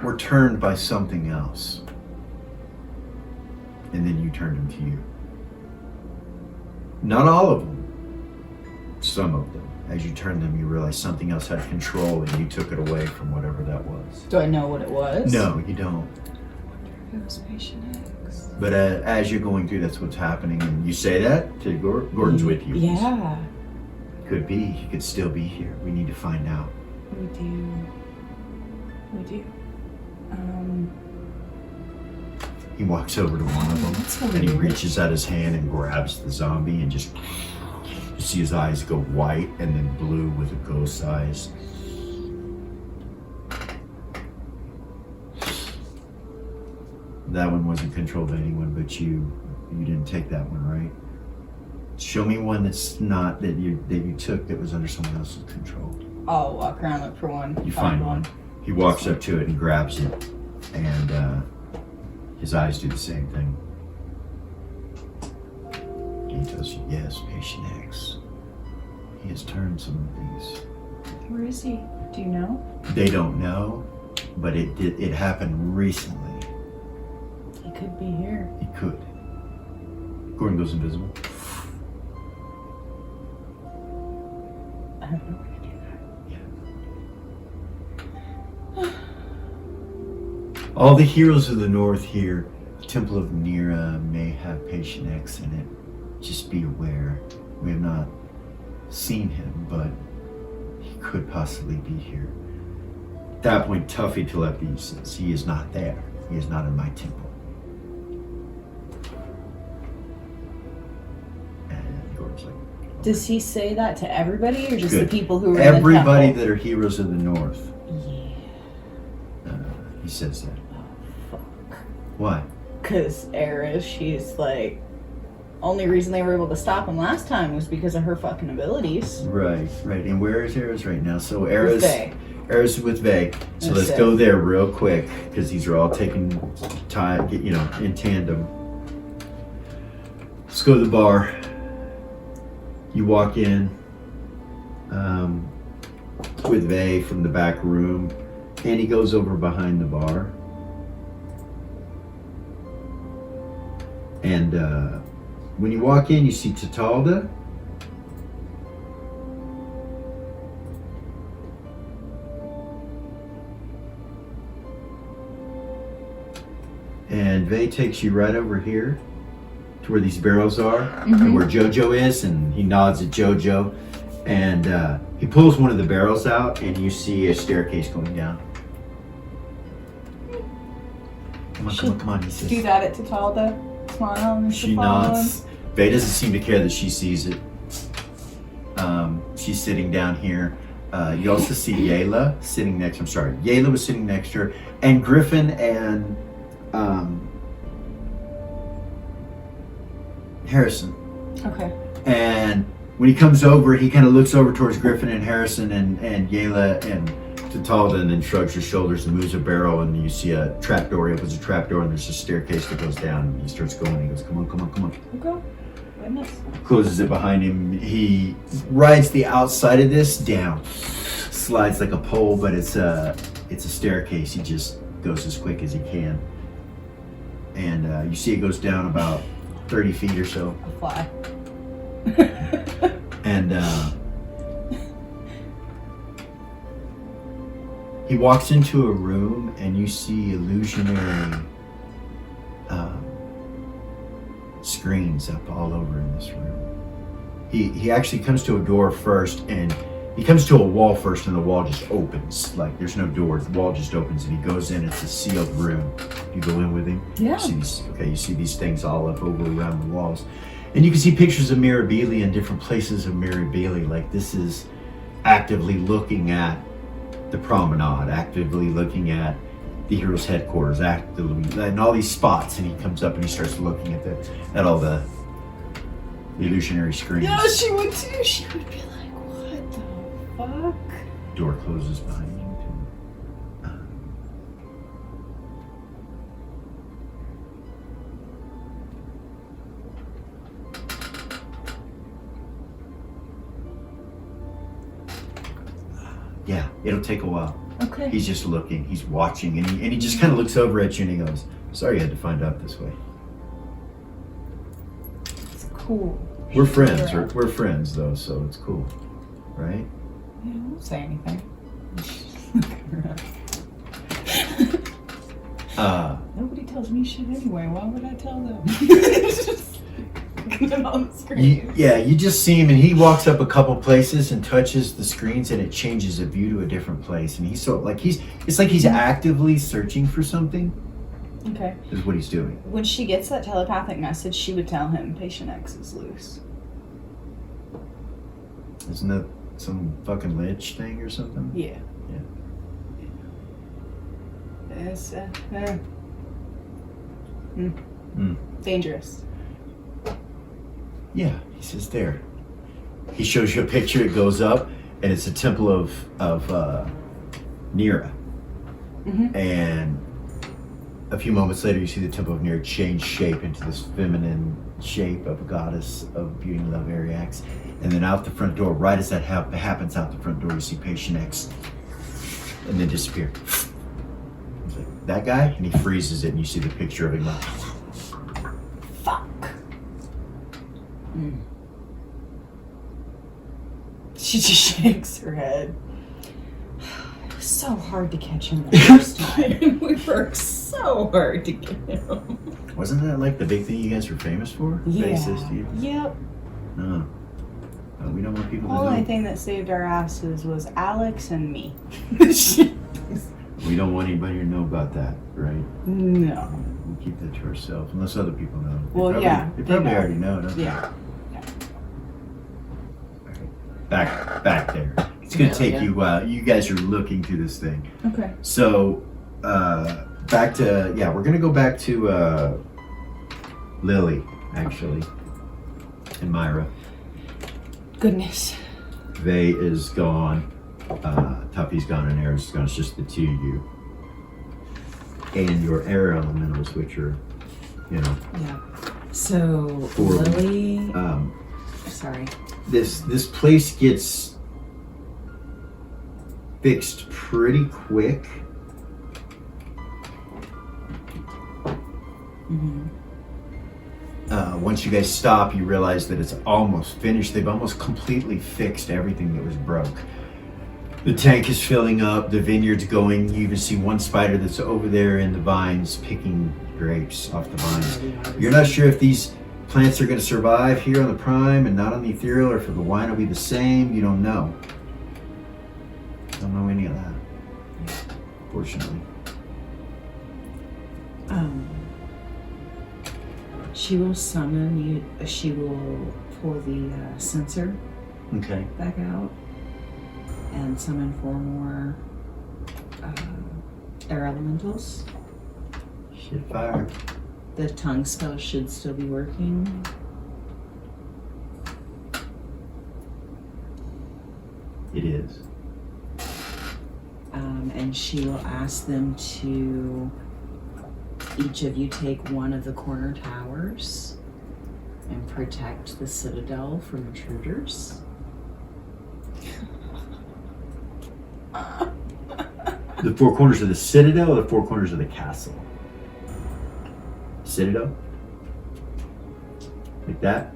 were turned by something else. And then you turned them to you. Not all of them. Some of them. As you turned them, you realize something else had control and you took it away from whatever that was. Do I know what it was? No, you don't. It was Patient X. But as you're going through, that's what's happening. And you say that to Gordon's with you. Yeah, Could be. He could still be here. We need to find out. we do. We do. He walks over to one of them That's and he weird. reaches out his hand and grabs the zombie and just, you see his eyes go white and then blue with a ghost eyes. That one wasn't controlled by anyone but you. You didn't take that one, right? Show me one that's not that you took that was under someone else's control. I'll walk around, look for one. You find one. He walks up to it and grabs it, and his eyes do the same thing. He tells you, yes, Patient X. He has turned some of these. Where is he? Do you know? They don't know, but it happened recently. He could be here. He could. Gordon goes invisible. I don't know where to do that. All the heroes of the North here, the Temple of Nera may have Patient X in it. Just be aware. We have not seen him, but he could possibly be here. At that point, Tuffy telepathy says, he is not there. He is not in my temple. And Gordon's like, Does he say that to everybody or just Good. the people who are everybody in the that are heroes of the North. Yeah. He says that. Oh, fuck. Why? Because Eris, she's like, only reason they were able to stop him last time was because of her fucking abilities. Right. And where is Eris right now? So With Eris Vay. is with Vay. So That's let's it. go there real quick because these are all taking time, in tandem. Let's go to the bar. You walk in with Vay from the back room, and he goes over behind the bar. And when you walk in, you see Tatalda. And Vay takes you right over here to where these barrels are, and where Jojo is, and he nods at Jojo. And he pulls one of the barrels out, and you see a staircase going down. Come on, he says. Do that at Tatalda. Smile and She nods. Vay doesn't seem to care that she sees it. She's sitting down here. You also see Yayla sitting next. Yayla was sitting next to her, and Griffin and Harrison. Okay. And when he comes over, he kind of looks over towards Griffin and Harrison and Yayla and Tatalda, and then shrugs his shoulders and moves a barrel, and you see a trapdoor. He opens a trapdoor, and there's a staircase that goes down, and he starts going. He goes, come on. Okay. Goodness. Closes it behind him. He rides the outside of this down. Slides like a pole, but it's a staircase. He just goes as quick as he can. And you see it goes down about 30 feet or so. A fly. And he walks into a room, and you see illusionary screens up all over in this room. He actually comes to a door first, and he comes to a wall first, and the wall just opens. Like, there's no door, the wall just opens, and he goes in. It's a sealed room. You go in with him. Yeah. You see these things all up over around the walls. And you can see pictures of Mirabili in different places of Mirabili. Like, this is actively looking at the promenade, actively looking at the hero's headquarters, actively, and all these spots. And he comes up and he starts looking at all the illusionary screens. Yeah, she would too. She would be like, what the fuck? Door closes behind you too. Yeah, it'll take a while. Okay. He's just looking, he's watching, and he just kind of looks over at you and he goes, sorry you had to find out this way. It's cool. We're friends, Sure. we're friends though, so it's cool, right? Yeah, I won't say anything. Nobody tells me shit anyway. Why would I tell them? Get on the screen. You just see him, and he walks up a couple places and touches the screens, and it changes the view to a different place. And it's like he's actively searching for something. Okay. Is what he's doing. When she gets that telepathic message, she would tell him patient X is loose. Isn't that some fucking lich thing or something? Yeah. Yeah. It's Mm. dangerous. Yeah, he says there. He shows you a picture. It goes up, and it's a temple of Nira. Mhm. And a few moments later, you see the temple of Nira change shape into this feminine shape of a goddess of beauty, love, Ariax. And then out the front door, right as that happens out the front door, you see Patient X, and then disappear. He's like, that guy, and he freezes it, and you see the picture of him. Like, Fuck. She just shakes her head. It was so hard to catch him the first time. We worked so hard to get him. wasn't that like the big thing you guys were famous for? Yeah. Bassist, you? Yep. Oh. We don't want people to Only know. thing that saved our asses was Alex and me. We don't want anybody to know about that, right? No. We'll keep that to ourselves, unless other people know. Well, yeah, They they probably know. already know, don't they? Yeah. Back there. It's gonna take you a while. You guys are looking through this thing. Okay. So, back to, we're gonna go back to Lily, actually, and Myra. Goodness. Vay is gone, Tuffy's gone, and Air's gone. It's just the two of you. And your air elementals, which are, Yeah. So Four of them. Lily. Sorry. this place gets fixed pretty quick. Mm-hmm. Once you guys stop, you realize that it's almost finished. They've almost completely fixed everything that was broke. The tank is filling up, the vineyard's going. You even see one spider that's over there in the vines picking grapes off the vines. You're not sure if these plants are going to survive here on the prime and not on the ethereal, or if the wine will be the same. You don't know. Don't know any of that, fortunately. She will summon you. She will pull the sensor Okay. back out and summon 4 more air elementals. Shit, fire. The tongue spell should still be working. It is. And she will ask them to each of you take one of the corner towers and protect the citadel from intruders. The 4 corners of the citadel or the 4 corners of the castle? Citadel? Like that?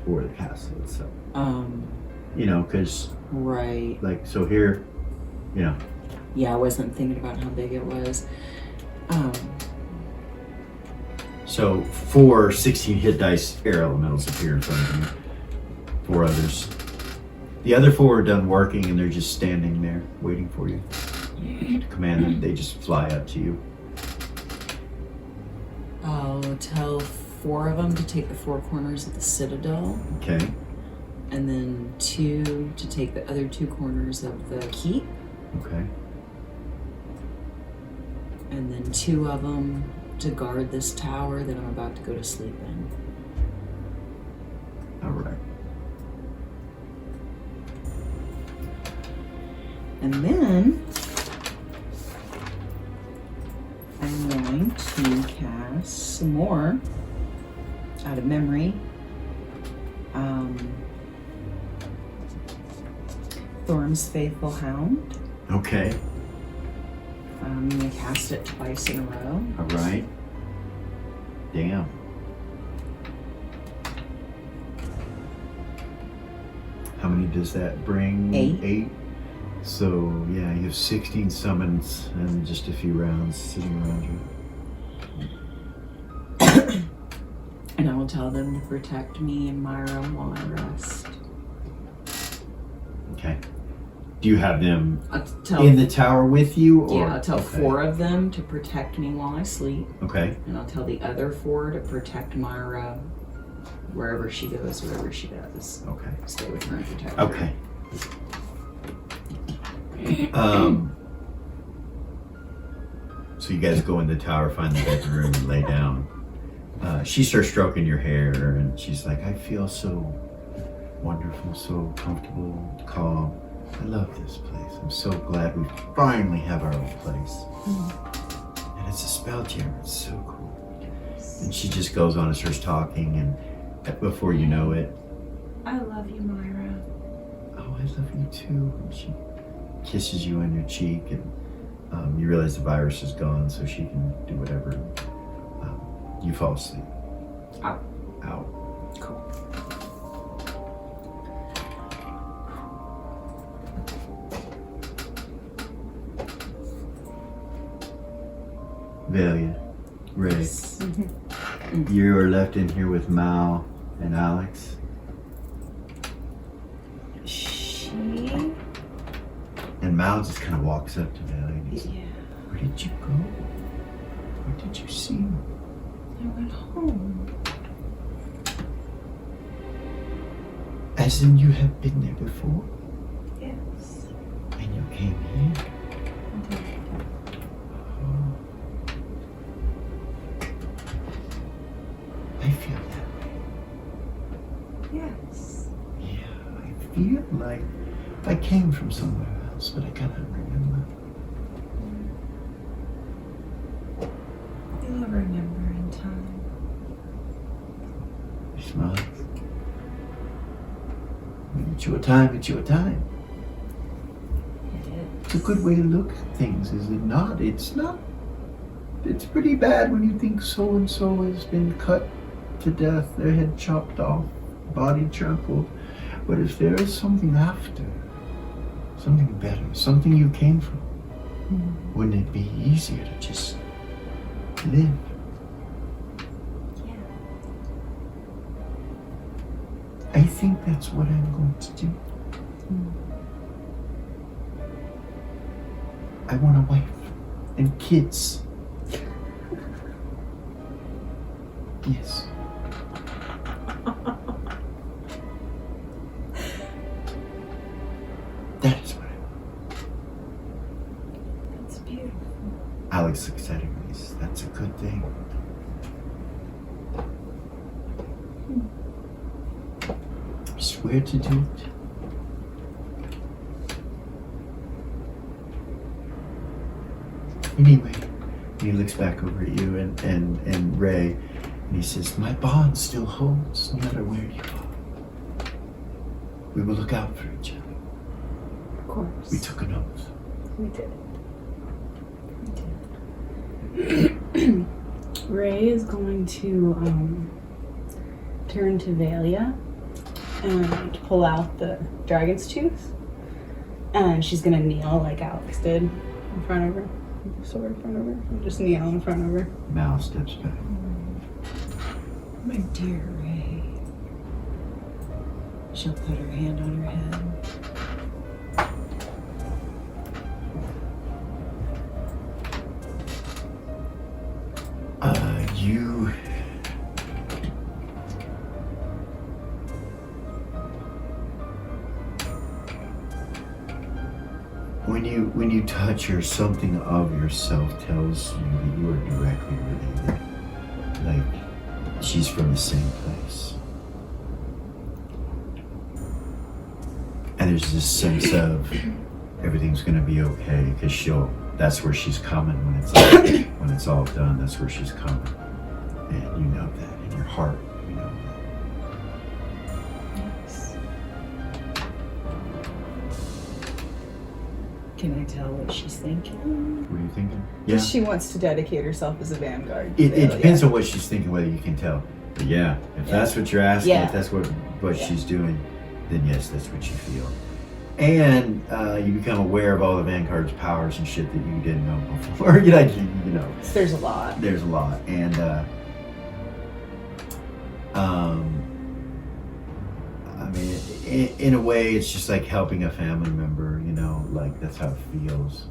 Or the castle itself? You know, because, Right. like, so here, you know. Yeah, I wasn't thinking about how big it was. So 4 16 hit dice air elementals appear in front of you. 4 others. The other 4 are done working and they're just standing there waiting for you to command them. They just fly up to you. I'll tell 4 of them to take the 4 corners of the citadel, Okay. and then 2 to take the other 2 corners of the keep, Okay. and then 2 of them to guard this tower that I'm about to go to sleep in. All right. And then I'm going to cast some more out of memory. Thorm's Faithful Hound. Okay. I'm going to cast it twice in a row. All right. Damn. How many does that bring? 8. 8. So, yeah, you have 16 summons and just a few rounds sitting around you. And I will tell them to protect me and Myra while I rest. Okay. Do you have them I'll tell, in the tower with you? Or? I'll tell Okay. 4 of them to protect me while I sleep. Okay. And I'll tell the other 4 to protect Myra wherever she goes, wherever she does. Okay. Stay with her and protect her. Okay. So you guys go in the tower, find the bedroom, and lay down. She starts stroking your hair, and she's like, "I feel so wonderful, so comfortable, calm. I love this place. I'm so glad we finally have our own place. And it's a spell jammer. It's so cool." And she just goes on and starts talking, and before you know it, I love you, Myra. "Oh, I love you too." And she kisses you on your cheek, and you realize the virus is gone, so she can do whatever. You fall asleep. Out. Cool. Velia, Ray, you are left in here with Mal and Alex. Okay. And Mal just kind of walks up to Valley and he says, Yeah. where did you go? What did you see? I went home. As in you have been there before? Yes. And you came here? Oh. I feel that way. Yes. Yeah, I feel like I came from somewhere else, but I cannot remember. You'll remember in time. He smiles. When it's your time, it's your time. It's a good way to look at things, is it not? It's not. It's pretty bad when you think so and so has been cut to death, their head chopped off, body trampled. But if there is something after, something better, something you came from, wouldn't it be easier to just live? Yeah. I think that's what I'm going to do. I want a wife and kids. Yes. That is what I want. That's beautiful. Alex looks at her and he says, that's a good thing. I swear to do it. Anyway, he looks back over at you and Ray, and he says, my bond still holds no matter where you are. We will look out for each other. Of course. We took an oath. We did it. Ray is going to turn to Valia and pull out the dragon's tooth. And she's gonna kneel like Alex did in front of her. With the sword in front of her. And just kneel in front of her. Mal steps back. My dear Ray. She'll put her hand on her head. You... When you touch her, something of yourself tells you that you are directly related. Like, she's from the same place. And there's this sense of everything's gonna be okay, because that's where she's coming when it's all done, that's where she's coming. And you know that in your heart, you know that. Yes. Can I tell what she's thinking? What are you thinking? Yeah. She wants to dedicate herself as a vanguard. It depends on what she's thinking, whether you can tell. But yeah, if that's what you're asking, Yeah. if that's what she's doing, then yes, that's what you feel. And you become aware of all the Vanguard's powers and shit that you didn't know before. you know. There's a lot. There's a lot. And I mean, in a way, it's just like helping a family member, you know, like that's how it feels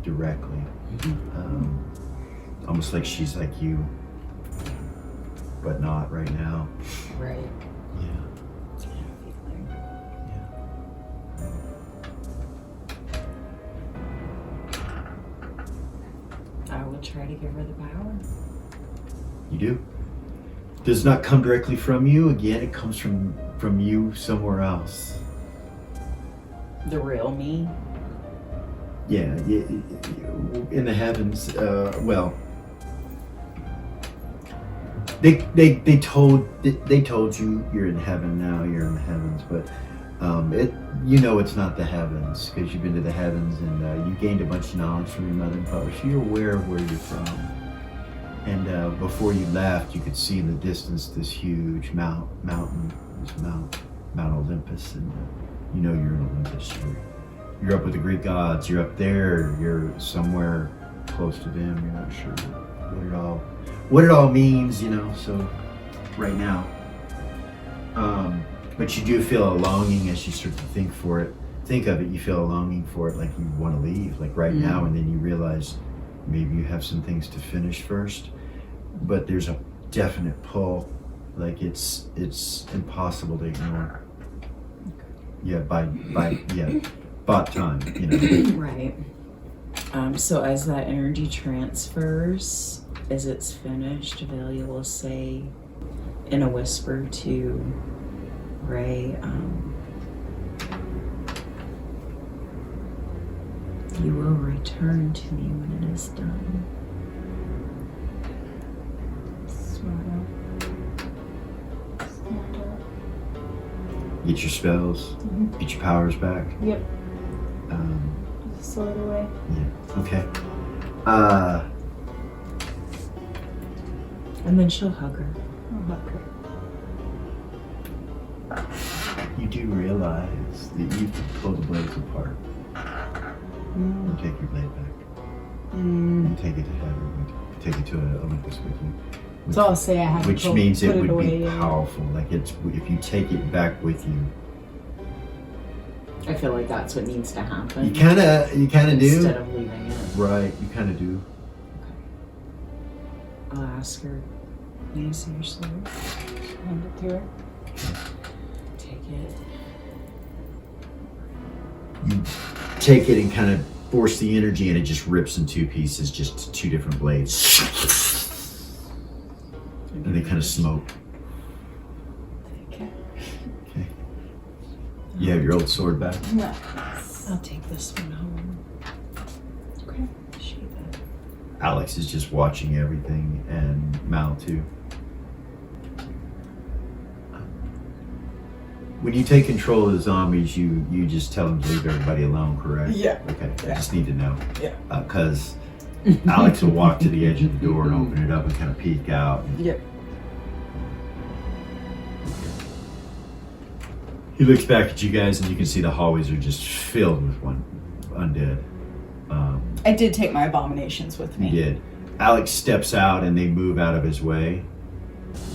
directly. Almost like she's like you, but not right now. Right. Yeah. I will try to give her the power. You do. Does not come directly from you. Again, it comes from you somewhere else. The real me. Yeah, in the heavens. Well, they told you you're in heaven now. You're in the heavens, but it's not the heavens because you've been to the heavens and you gained a bunch of knowledge from your mother and father. So you're aware of where you're from. And before you left, you could see in the distance this huge mountain, Mount Olympus, and you're in Olympus. You're up with the Greek gods. You're up there. You're somewhere close to them. You're not sure what it all means, So right now, but you do feel a longing as you start to think for it. think of it, you feel a longing for it, like you want to leave, like right now, and then you realize maybe you have some things to finish first, but there's a definite pull, like it's impossible to ignore. Yeah, by bot time, you know. Right. So as that energy transfers, as it's finished, Velia will say in a whisper to Ray, you will return to me when it is done. Smile. Get your spells, Mhm. get your powers back. Yep. Um, Just slow it away. yeah. Okay. And then she'll hug her. I'll hug her. You do realize that you can pull the blades apart and take your blade back and take it to heaven, take it to Olympus with you. So I'll say I have Which to means put it would away, be yeah. powerful. Like if you take it back with you, I feel like that's what needs to happen. you kind of do. Instead of leaving it. Right, you kind of do. I'll ask her, may I see your sword? Hand it to her. Take it. You take it and kind of force the energy, and it just rips in two pieces, just two different blades, and they kind of smoke. Take it. Okay. You have your old sword back. Nice. I'll take this one home. Okay. Sheath it. Alex is just watching everything, and Mal too. When you take control of the zombies, you just tell them to leave everybody alone, correct? Yeah. Okay. Yeah. I just need to know. Yeah. Because Alex will walk to the edge of the door and open it up and kind of peek out. Yep. He looks back at you guys, and you can see the hallways are just filled with one undead. I did take my abominations with me. He did. Alex steps out, and they move out of his way.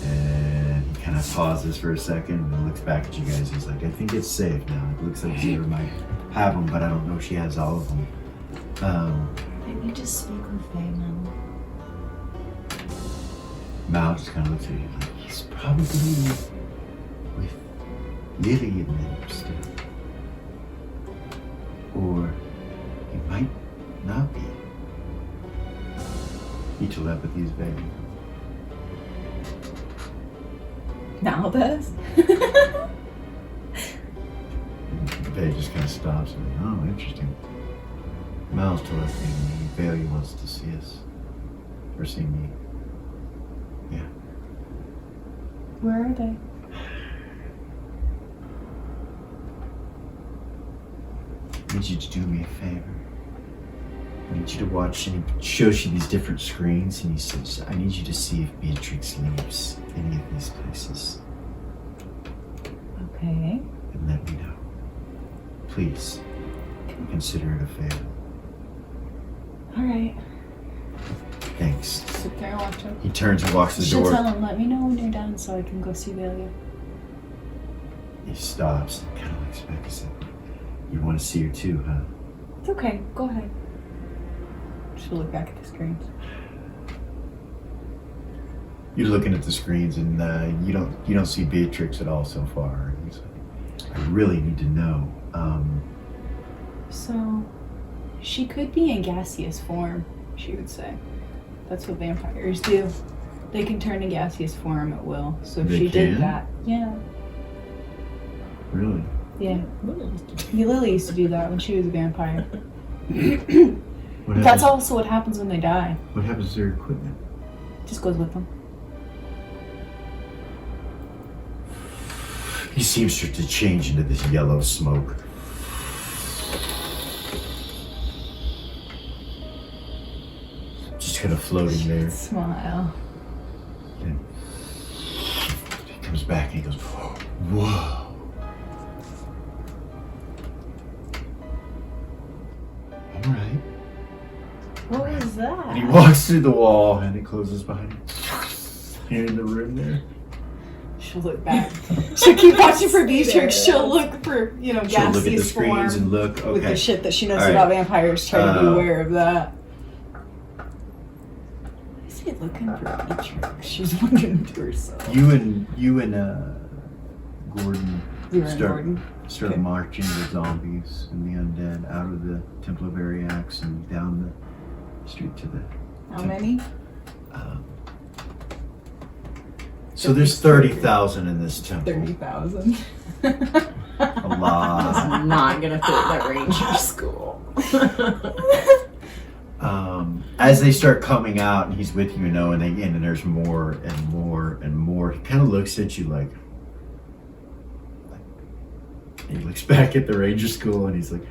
And he kind of pauses for a second and looks back at you guys. He's like, I think it's safe now. It looks like Zero might have them, but I don't know if she has all of them. I need to speak with Vayman. Mal just kind of looks at you like, he's probably with Lily in there still. Or he might not be. He telepathy is vague. Now this? Faye just kind of stops and, oh, interesting. Mal's telepathy me. Bailey wants to see us. Or see me. Yeah. Where are they? I need you to do me a favor. I need you to watch, and he shows you these different screens, and he says, I need you to see if Beatrix leaves any of these places, Okay. and let me know. Please, consider it a favor. All right. Thanks. Sit there and watch him. He turns and walks to the She'll door. tell him, let me know when you're done so I can go see Velia. He stops and kind of looks back and says, you want to see her too, huh? It's okay. Go ahead. She'll look back at the screens. You're looking at the screens, and you don't see Beatrix at all so far. He's like, I really need to know. So, She could be in gaseous form, she would say. That's what vampires do. They can turn to gaseous form at will. So if They she can? did that, yeah. Really? Yeah. Lily used to do that when she was a vampire. What That's happens, also what happens when they die. What happens to their equipment? Just goes with them. He seems to change into this yellow smoke. Just kind of floating there. Smile. And he comes back and he goes, whoa. All right. What was that? And he walks through the wall and it closes behind him. You're in the room there. She'll look back. She'll keep watching for Beatrix. She'll look for, She'll look at the gaseous screens form and look. with the Okay. shit that she knows All right. about vampires. Try to be Uh, aware of that. Is he looking for Beatrix? She's wondering to herself. You and Gordon You were in start Gordon. start Okay. marching the zombies and the undead out of the Temple of Ariax and down the street to the. How many? Um, so there's 30,000 in this temple. 30,000. A lot. I'm not gonna fit that ranger school. As they start coming out and he's with you, and there's more and more and more, he kind of looks at you like he looks back at the ranger school and he's like,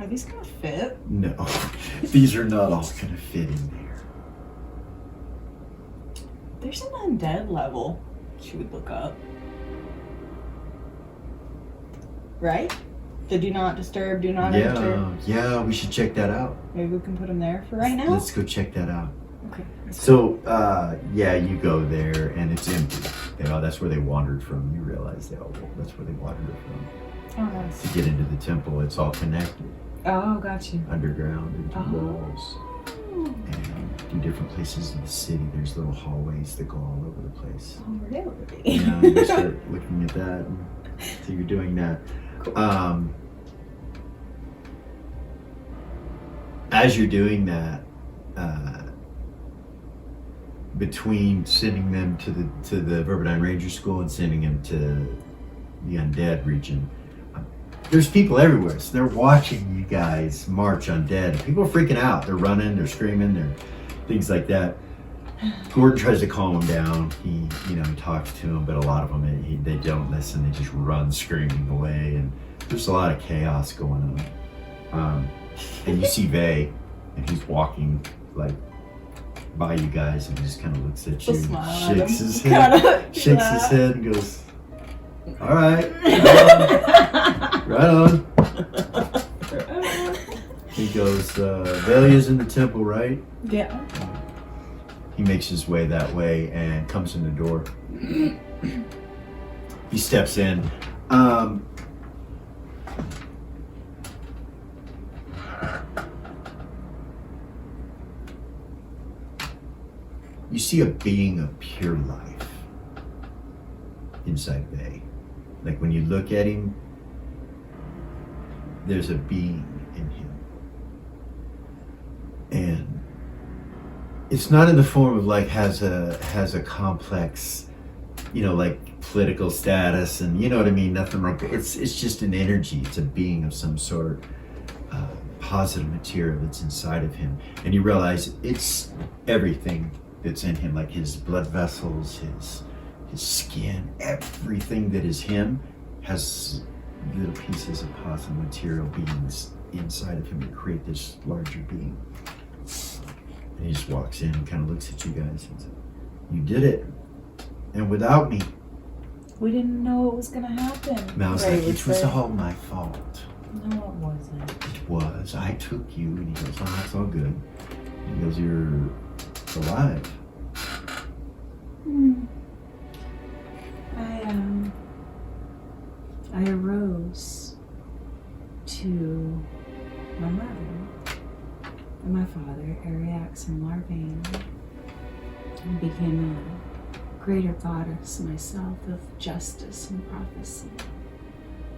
Are these gonna fit? no, these are not all gonna fit in there. There's an undead level she would look up. Right? The do not disturb, do not enter. Yeah, we should check that out. Maybe we can put them there for right now. Let's go check that out. Okay. So, you go there and it's empty. That's where they wandered from. You realize that's where they wandered from. Oh, nice. To get into the temple, it's all connected Oh, got you. underground into Oh. walls. And through different places in the city, there's little hallways that go all over the place. Oh, really? You start looking at that, and so you're doing that. As you're doing that, between sending them to the Verbodyne Ranger School and sending them to the Undead region, there's people everywhere. So they're watching you guys march undead. People are freaking out. They're running, they're screaming, they're things like that. Gordon tries to calm them down. He talks to them, but a lot of them they don't listen. They just run screaming away, and there's a lot of chaos going on. And you see Vay, and he's walking like by you guys, and he just kind of looks at you, She'll smile at shakes him. his head, shakes his head, and goes, "All right, right on." He goes, "Valia's in the temple, right?" Yeah. He makes his way that way and comes in the door. He steps in. You see a being of pure life inside Vay. Like when you look at him, there's a being in him. And it's not in the form of like has a complex, like political status and you know what I mean, nothing wrong. It's just an energy. It's a being of some sort, positive material that's inside of him. And you realize it's everything that's in him, like his blood vessels, his skin, everything that is him has little pieces of positive material beings inside of him to create this larger being. And he just walks in and kind of looks at you guys and says, "You did it. And without me." We didn't know it was gonna happen. Mal's Right, like, "It it's was right. all my fault." No, it wasn't. It was. I took you. And he goes, "Oh, that's all good." He goes, "You're alive." I arose to my mother and my father, Ariax and Larvain, and became a greater goddess myself of justice and prophecy.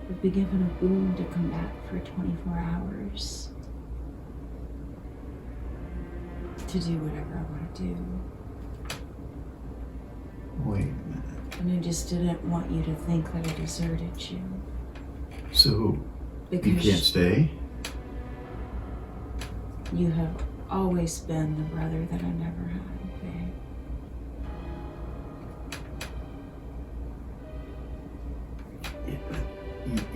I've been given a boon to come back for 24 hours to do whatever I want to do. Wait a minute. And I just didn't want you to think that I deserted you. So you Because can't stay? you have always been the brother that I never had, babe.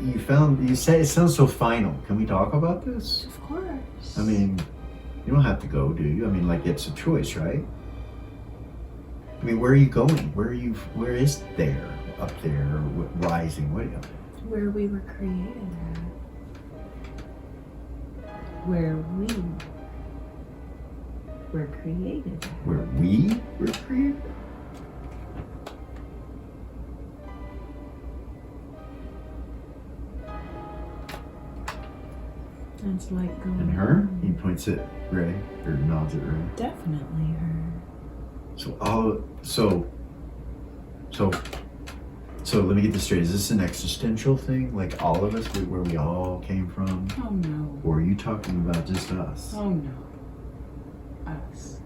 You say it sounds so final. Can we talk about this? Of course. I mean, you don't have to go, do you? I mean, like, it's a choice, right? I mean, where are you going? Where is there? Up there, rising? where we were created at. Where we were created at. Where we were created? sense like going And her? on. He points at Ray, or nods at Ray. Definitely her. So let me get this straight. Is this an existential thing? Like all of us, where we all came from? Oh no. Or are you talking about just us? Oh no. Us.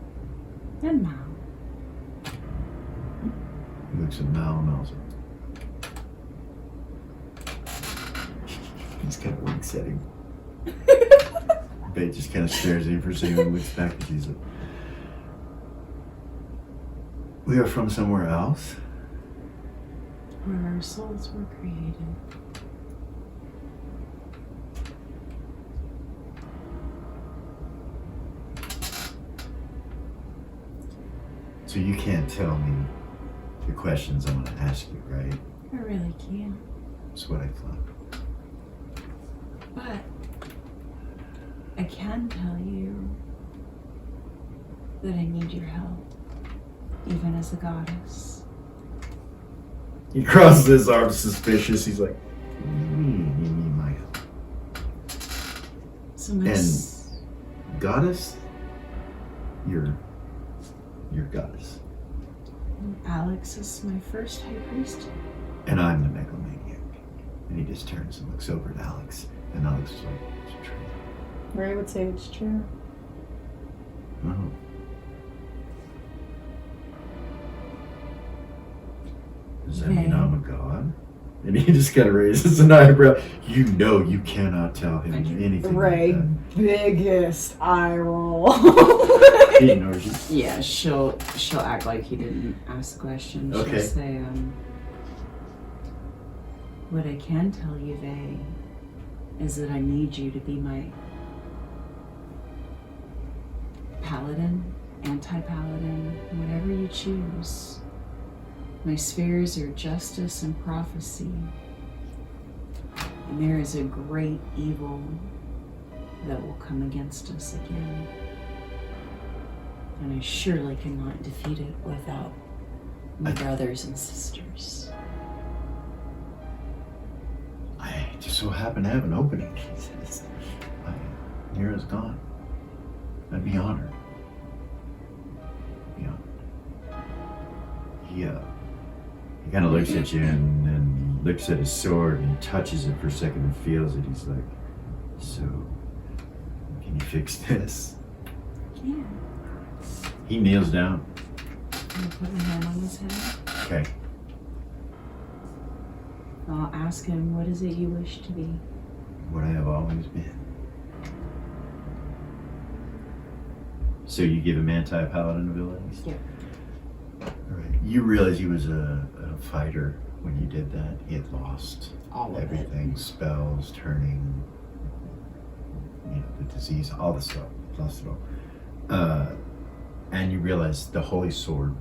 And Mal. He looks at Mal and Mal's like, he's kind of winks at him. Bait just kind of stares at him for a second and looks back at you. He's like, we are from somewhere else? Where our souls were created. So you can't tell me the questions I'm going to ask you, right? I really can't. That's what I thought. But I can tell you that I need your help, even as a goddess. He crosses his arms suspicious. He's like, what do you mean you need my help? So my And goddess? You're goddess. Alex is my first high priest. And I'm the megalomaniac. And he just turns and looks over at Alex. And Alex is like, it's true. Ray would say it's true. Oh. Does that mean I'm a god? And he just kind of raises an eyebrow. You know you cannot tell him anything Ray, like biggest eye roll. that. He ignores you. Yeah, she'll act like he didn't ask the question. She'll Okay. say, what I can tell you, Vay, is that I need you to be my paladin, anti-paladin, whatever you choose. My spheres are justice and prophecy. And there is a great evil that will come against us again. And I surely cannot defeat it without my brothers and sisters. I just so happen to have an opening. He says, Nira's gone. I'd be honored. Be honored. He kind of looks at you and looks at his sword and he touches it for a second and feels it. He's like, so, can you fix this? Yeah. He kneels down. I'll put my hand on his head. Okay. I'll ask him, what is it you wish to be? What I have always been. So you give him anti-paladin abilities? Yeah. Alright. You realize he was a fighter when you did that. He had lost All of everything. Spells, turning, the disease, all the stuff. Lost it all. And you realize the holy sword,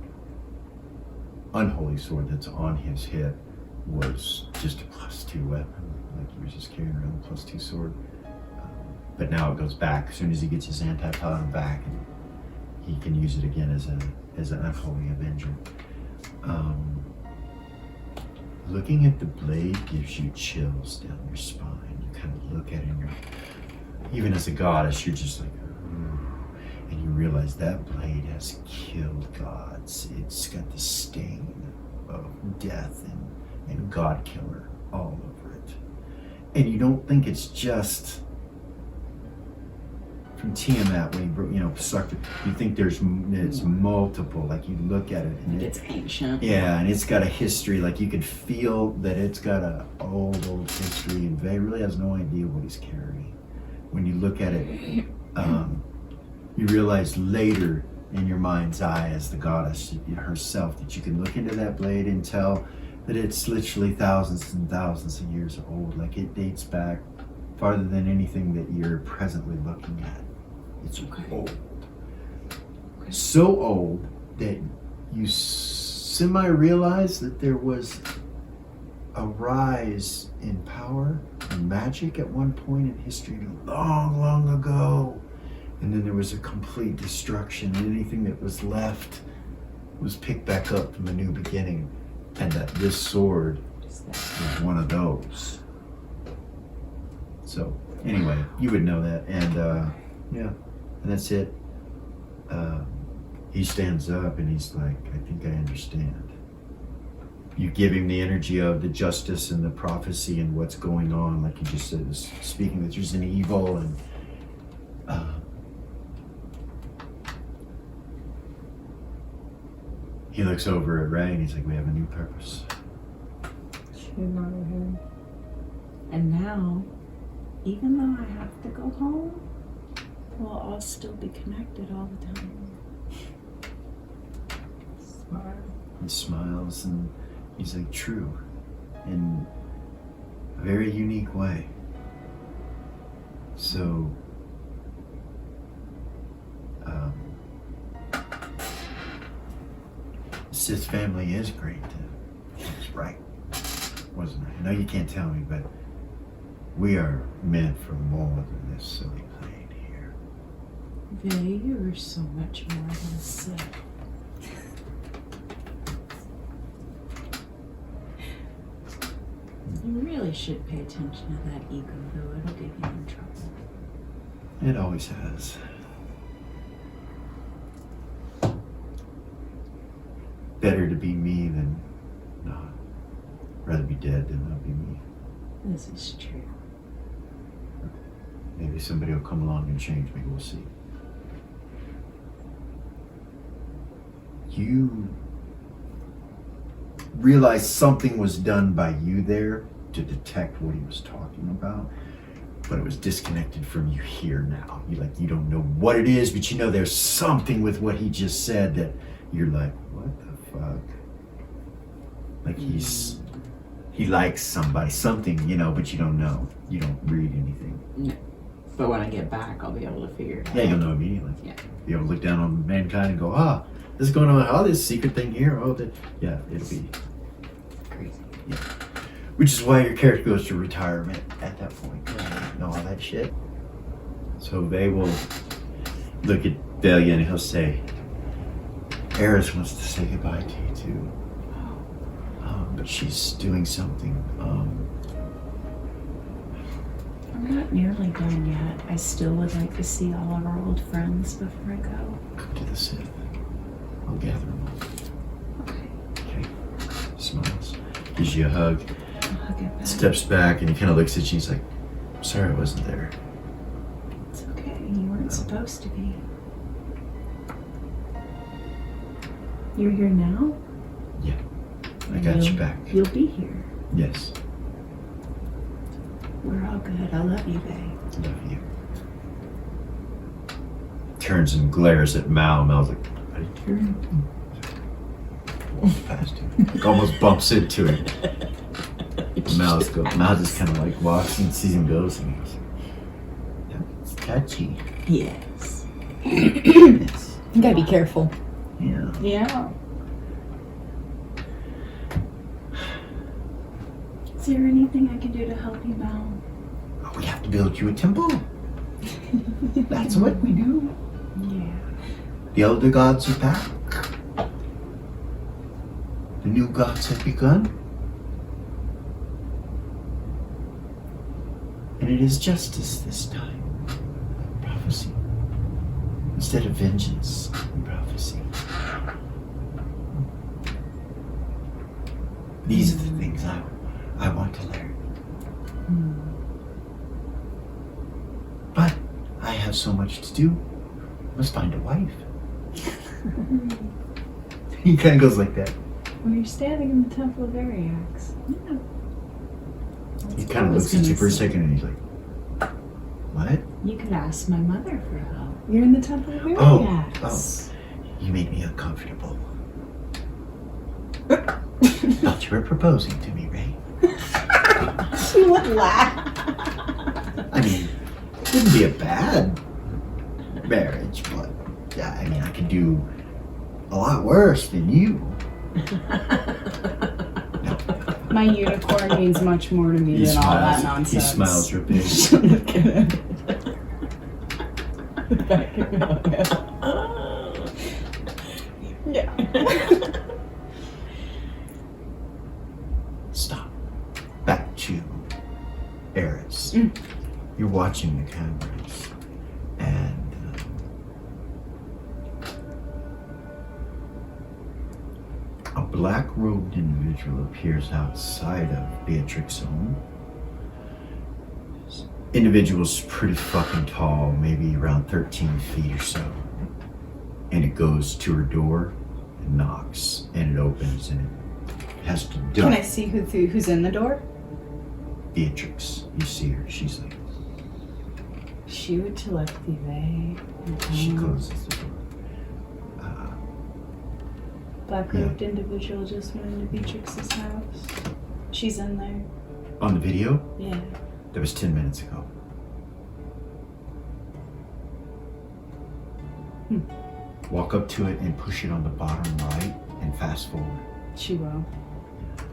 unholy sword that's on his hip was just a +2 weapon. Like he was just carrying around a +2 sword. But now it goes back as soon as he gets his anti-paladin back, and he can use it again as an unholy avenger. Looking at the blade gives you chills down your spine. You kind of look at it and you're, even as a goddess, you're just like, ooh. And you realize that blade has killed gods. It's got the stain of death and God killer all over it. And you don't think it's just from Tiamat when he sucked it. You think it's multiple. Like you look at it and It's ancient. yeah, and it's got a history. Like you could feel that it's got a old history, and Vay really has no idea what he's carrying. When you look at it, you realize later in your mind's eye as the goddess herself that you can look into that blade and tell that it's literally thousands and thousands of years old. Like it dates back farther than anything that you're presently looking at. It's old. So old that you semi-realize that there was a rise in power and magic at one point in history long, long ago. And then there was a complete destruction, and anything that was left was picked back up from a new beginning. And that this sword was one of those. So Anyway, you would know that, and yeah, and that's it. He stands up and he's like, I think I understand. You give him the energy of the justice and the prophecy and what's going on, like you just said, speaking that there's an evil, and he looks over at Ray and he's like, we have a new purpose. She nodded her head. And now, even though I have to go home, we'll all still be connected all the time. Smile. He smiles and he's like, true, in a very unique way. So, Sith family is great. It was right, wasn't it? I know you can't tell me, but we are meant for more than this silly plane here. Vay, you are so much more than a Sith. You really should pay attention to that ego, though. It'll get you in trouble. It always has. Better to be me than not. Rather be dead than not be me. This is true. Maybe somebody will come along and change me. We'll see. You realize something was done by you there to detect what he was talking about, but it was disconnected from you here now. You don't know what it is, but you know there's something with what he just said that you're like, what the fuck? Like he likes somebody, something, but you don't know. You don't read anything. No. But when I get back, I'll be able to figure it out. Yeah, you'll know immediately. Yeah. Be able to look down on mankind and go, this is going on, this secret thing here, yeah, it'll be Crazy. yeah. Which is why your character goes to retirement at that point. And all that shit. So Vay will look at Velia and he'll say, Eris wants to say goodbye to you too. But she's doing something. I'm not nearly done yet. I still would like to see all of our old friends before I go. Come to the Sith. I'll gather them all. Okay. Okay. Smiles. Gives you a hug. I'll hug it back. Steps back and he kind of looks at you. He's like, sorry I wasn't there. It's okay. You weren't supposed to be. You're here now? Yeah. I got your back. You'll be here. Yes. We're all good. I love you, babe. Love you. Turns and glares at Mal. Mal's like, I didn't hear anything. Walks past him. Like, almost bumps into him. Mal just kind of like walks and sees him goes and he goes, that's touchy. Yes. Yes. You gotta be careful. Yeah. Yeah. Is there anything I can do to help you, Mal? We have to build you a temple. That's what we do. Yeah. The elder gods are back. The new gods have begun. And it is justice this time. Prophecy. Instead of vengeance and prophecy. These are the things I want to learn. But I have so much to do. I must find a wife. He kind of goes like that. Well, you're standing in the Temple of Ariax. Yeah. He kind of looks at you for a second and he's like, what? You could ask my mother for help. You're in the Temple of Oh, Ariax. You made me uncomfortable. Thought you were proposing to me, Ray. She would laugh. I mean, it wouldn't be a bad marriage, but yeah, I mean, I could do a lot worse than you. My unicorn means much more to me than all that nonsense. He smiles real big. Look at him. Yeah. Stop. Back to Eris. You're watching the cameras, and a black-robed individual appears outside of Beatrix's home. This individual's pretty fucking tall, maybe around 13 feet or so. And it goes to her door and knocks, and it opens, and it has to duck. Can I see who's in the door? Beatrix, you see her. She's like, She would telepathy Vey. she closes the door. Black-robed individual just went into Beatrix's house. She's in there. On the video, Yeah. that was 10 minutes ago. Walk up to it and push it on the bottom right and fast forward. She will.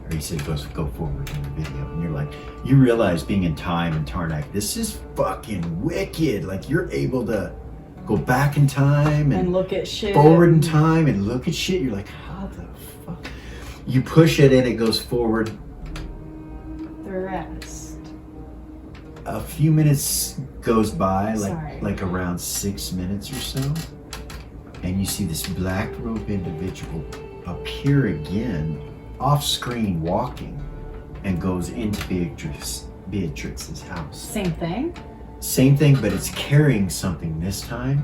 Or he said go forward in the video. And you're like, you realize being in time in Tarnak, this is fucking wicked. Like you're able to go back in time And look at shit. forward in time and look at shit. You're like, how the fuck? You push it and it goes forward. The rest. A few minutes goes by, Sorry. like around 6 minutes or so, and you see this black robe individual appear again off screen walking and goes into Beatrix's house. Same thing. Same thing, but it's carrying something this time,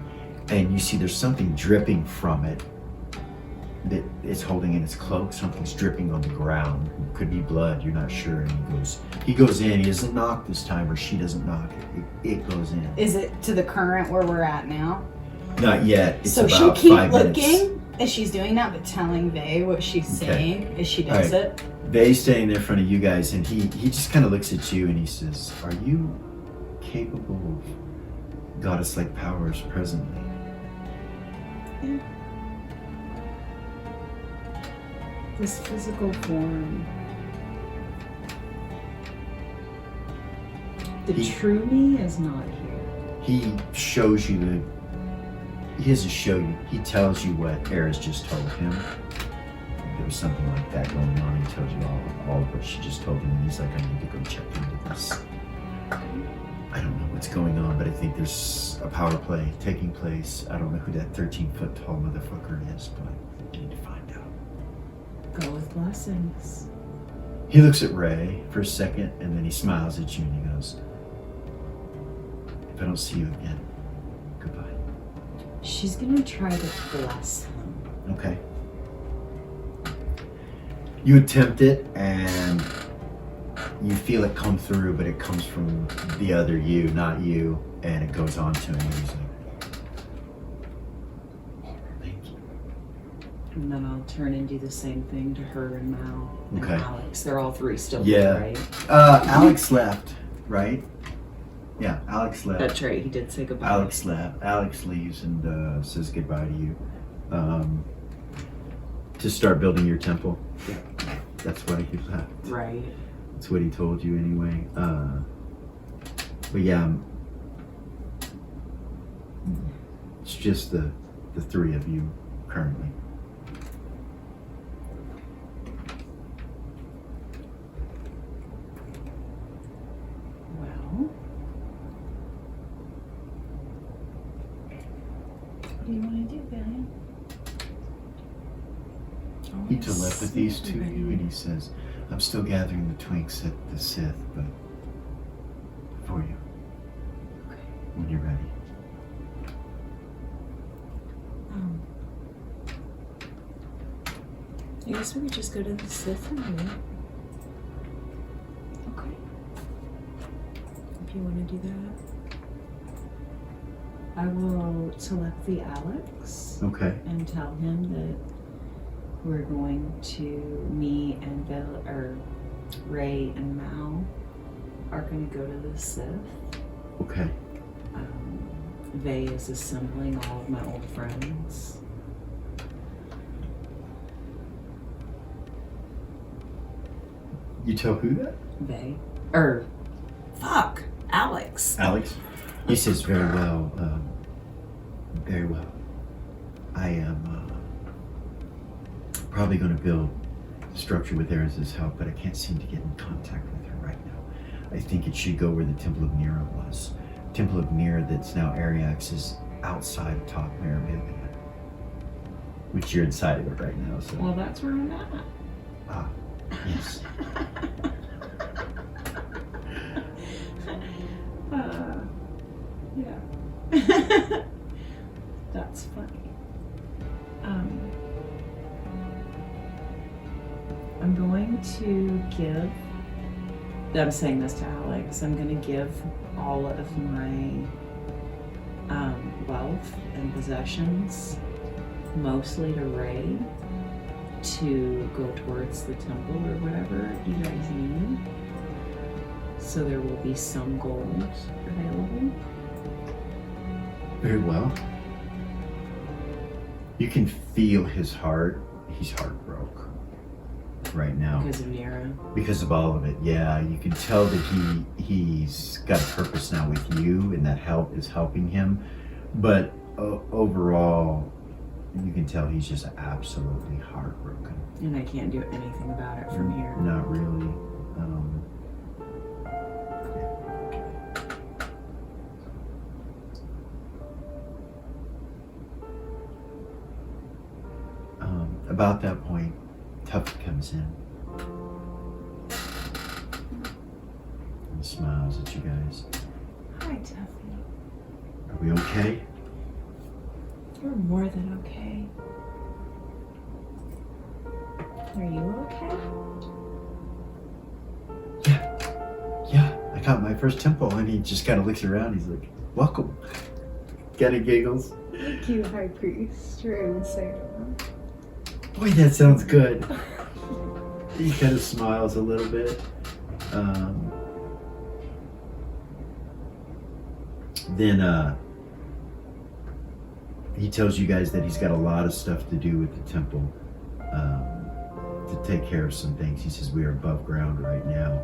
and you see there's something dripping from it that it's holding in its cloak. Something's dripping on the ground. It could be blood, you're not sure. And he goes in. He doesn't knock this time, or she doesn't knock. It goes in. Is it to the current where we're at now? Not yet. It's So about she'll keep 5 looking minutes. as she's doing that, but telling Vey what she's Okay. saying as she does All right. it. Vey's standing there in front of you guys, and he just kind of looks at you and he says, "Are you capable of goddess-like powers presently?" This physical form. The He- true me is not here. He shows you he doesn't show you. He tells you what Era's just told him. There was something like that going on. He tells you all of what she just told him, and he's like, "I need to go check into this. I don't know what's going on, but I think there's a power play taking place. I don't know who that 13-foot tall motherfucker is, but I need to find out." Go with blessings. He looks at Ray for a second, and then he smiles at you and he goes, "If I don't see you again, goodbye." She's gonna try to bless him. Okay. You attempt it, and you feel it come through, but it comes from the other you, not you, and it goes on to him, and he's like, "Thank you." And then I'll turn and do the same thing to her and Mal and Okay. Alex. They're all three still Yeah. here, right? Alex left, right? Yeah, Alex left. That's right, he did say goodbye. Alex left. Alex leaves and says goodbye to you. To start building your temple. Yeah. That's why he left. Right. That's what he told you anyway. But yeah, it's just the three of you currently. Well, What do you want to do, Vey? He telepathies to you and he says, "I'm still gathering the twinks at the Sith, but for you. okay. When you're ready." I guess we could just go to the Sith and wait. Okay. If you want to do that. I will telepathy Alex Okay. and tell him that we're going to, me and Ray and Mal are going to go to the Sith. Okay. Vey is assembling all of my old friends. You tell who that? Vey. Fuck! Alex! Alex. He says, "Very well. Very well. I am probably going to build a structure with Eris's help, but I can't seem to get in contact with her right now. I think it should go where the Temple of Nera was. Temple of Nera that's now Ariax is outside of top Meribithia, which you're inside of it right now. So Well, that's where I'm at. ah, yes. Yeah. That's funny. I'm going to give. I'm saying this to Alex. I'm going to give all of my wealth and possessions, mostly to Ray, to go towards the temple or whatever you guys need. So there will be some gold available. Very well. You can feel his heart. He's heartbroken right now Because of Nera. because of all of it. Yeah, you can tell that he's got a purpose now with you, and that help is helping him. But overall, you can tell he's just absolutely heartbroken. And I can't do anything about it from here. Not really. About that point, Tuffy comes in. And smiles at you guys. Hi, Tuffy. Are we okay? You're more than okay. Are you okay? Yeah, I got my first temple, and he just kind of looks around. He's like, welcome. Kind of giggles. Thank you, High Priest. You're able to say that. Boy, that sounds good. He kind of smiles a little bit. Then he tells you guys that he's got a lot of stuff to do with the temple, to take care of some things. He says we are above ground right now.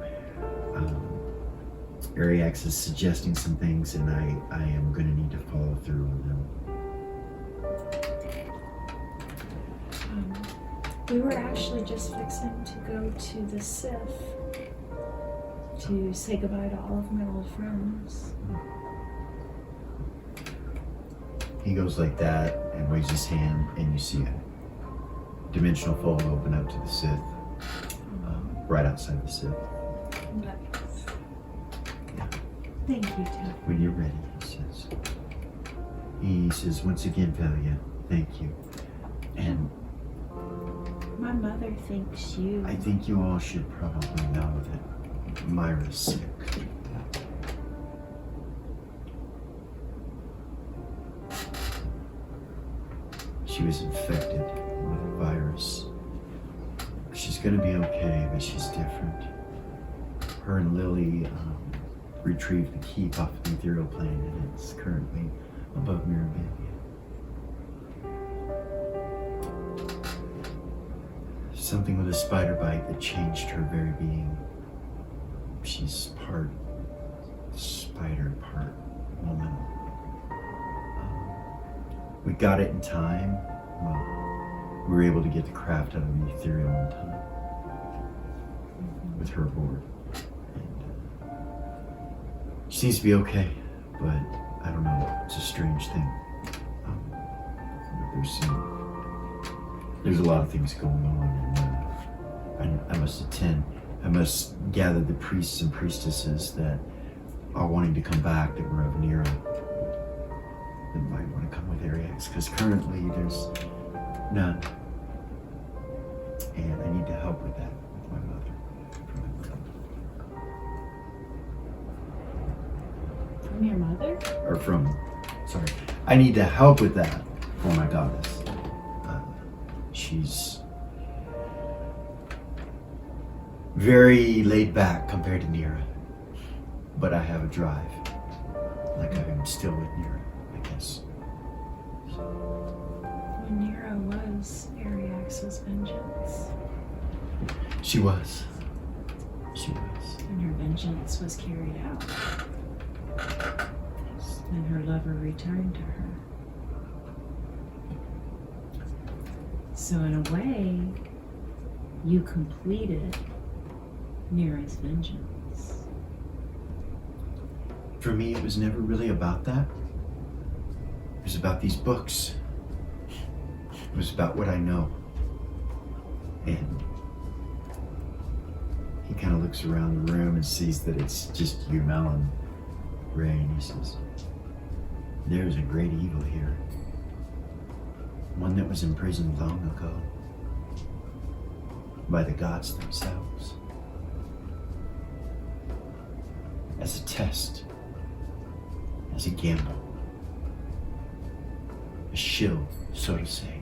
Ariax is suggesting some things, and I am going to need to follow through on them. We were actually just fixing to go to the Sif to say goodbye to all of my old friends. He goes like that and waves his hand, and you see a dimensional fold open up to the Sith, right outside the Sith. Nice. Thank you, Tuffy. When you're ready, he says. He says, once again, Velia, thank you. And My mother thinks you. I think you all should probably know that Myra's sick. She was infected with a virus. She's gonna be okay, but she's different. Her and Lily retrieved the keep off the ethereal plane, and it's currently above Mirabilia. Something with a spider bite that changed her very being. She's part spider, part woman. We got it in time. Well, we were able to get the craft out of the ethereal in time with her aboard. And she seems to be okay, but I don't know. It's a strange thing. There's a lot of things going on, and I must attend. I must gather the priests and priestesses that are wanting to come back, that were of Nera, that might want to come with Ariax, because currently there's none. And I need to help with that with my mother. From your mother? Or from, sorry. I need to help with that for my goddess. She's very laid back compared to Nera, but I have a drive, like I'm still with Nera, I guess. When Nera was Ariax's vengeance. She was. And her vengeance was carried out. And her lover returned to her. So in a way, you completed Nera's vengeance. For me, it was never really about that. It was about these books. It was about what I know. And he kind of looks around the room and sees that it's just you, Mel, and Ray, and he says, there's a great evil here. One that was imprisoned long ago by the gods themselves. As a test, as a gamble, a shill, so to say.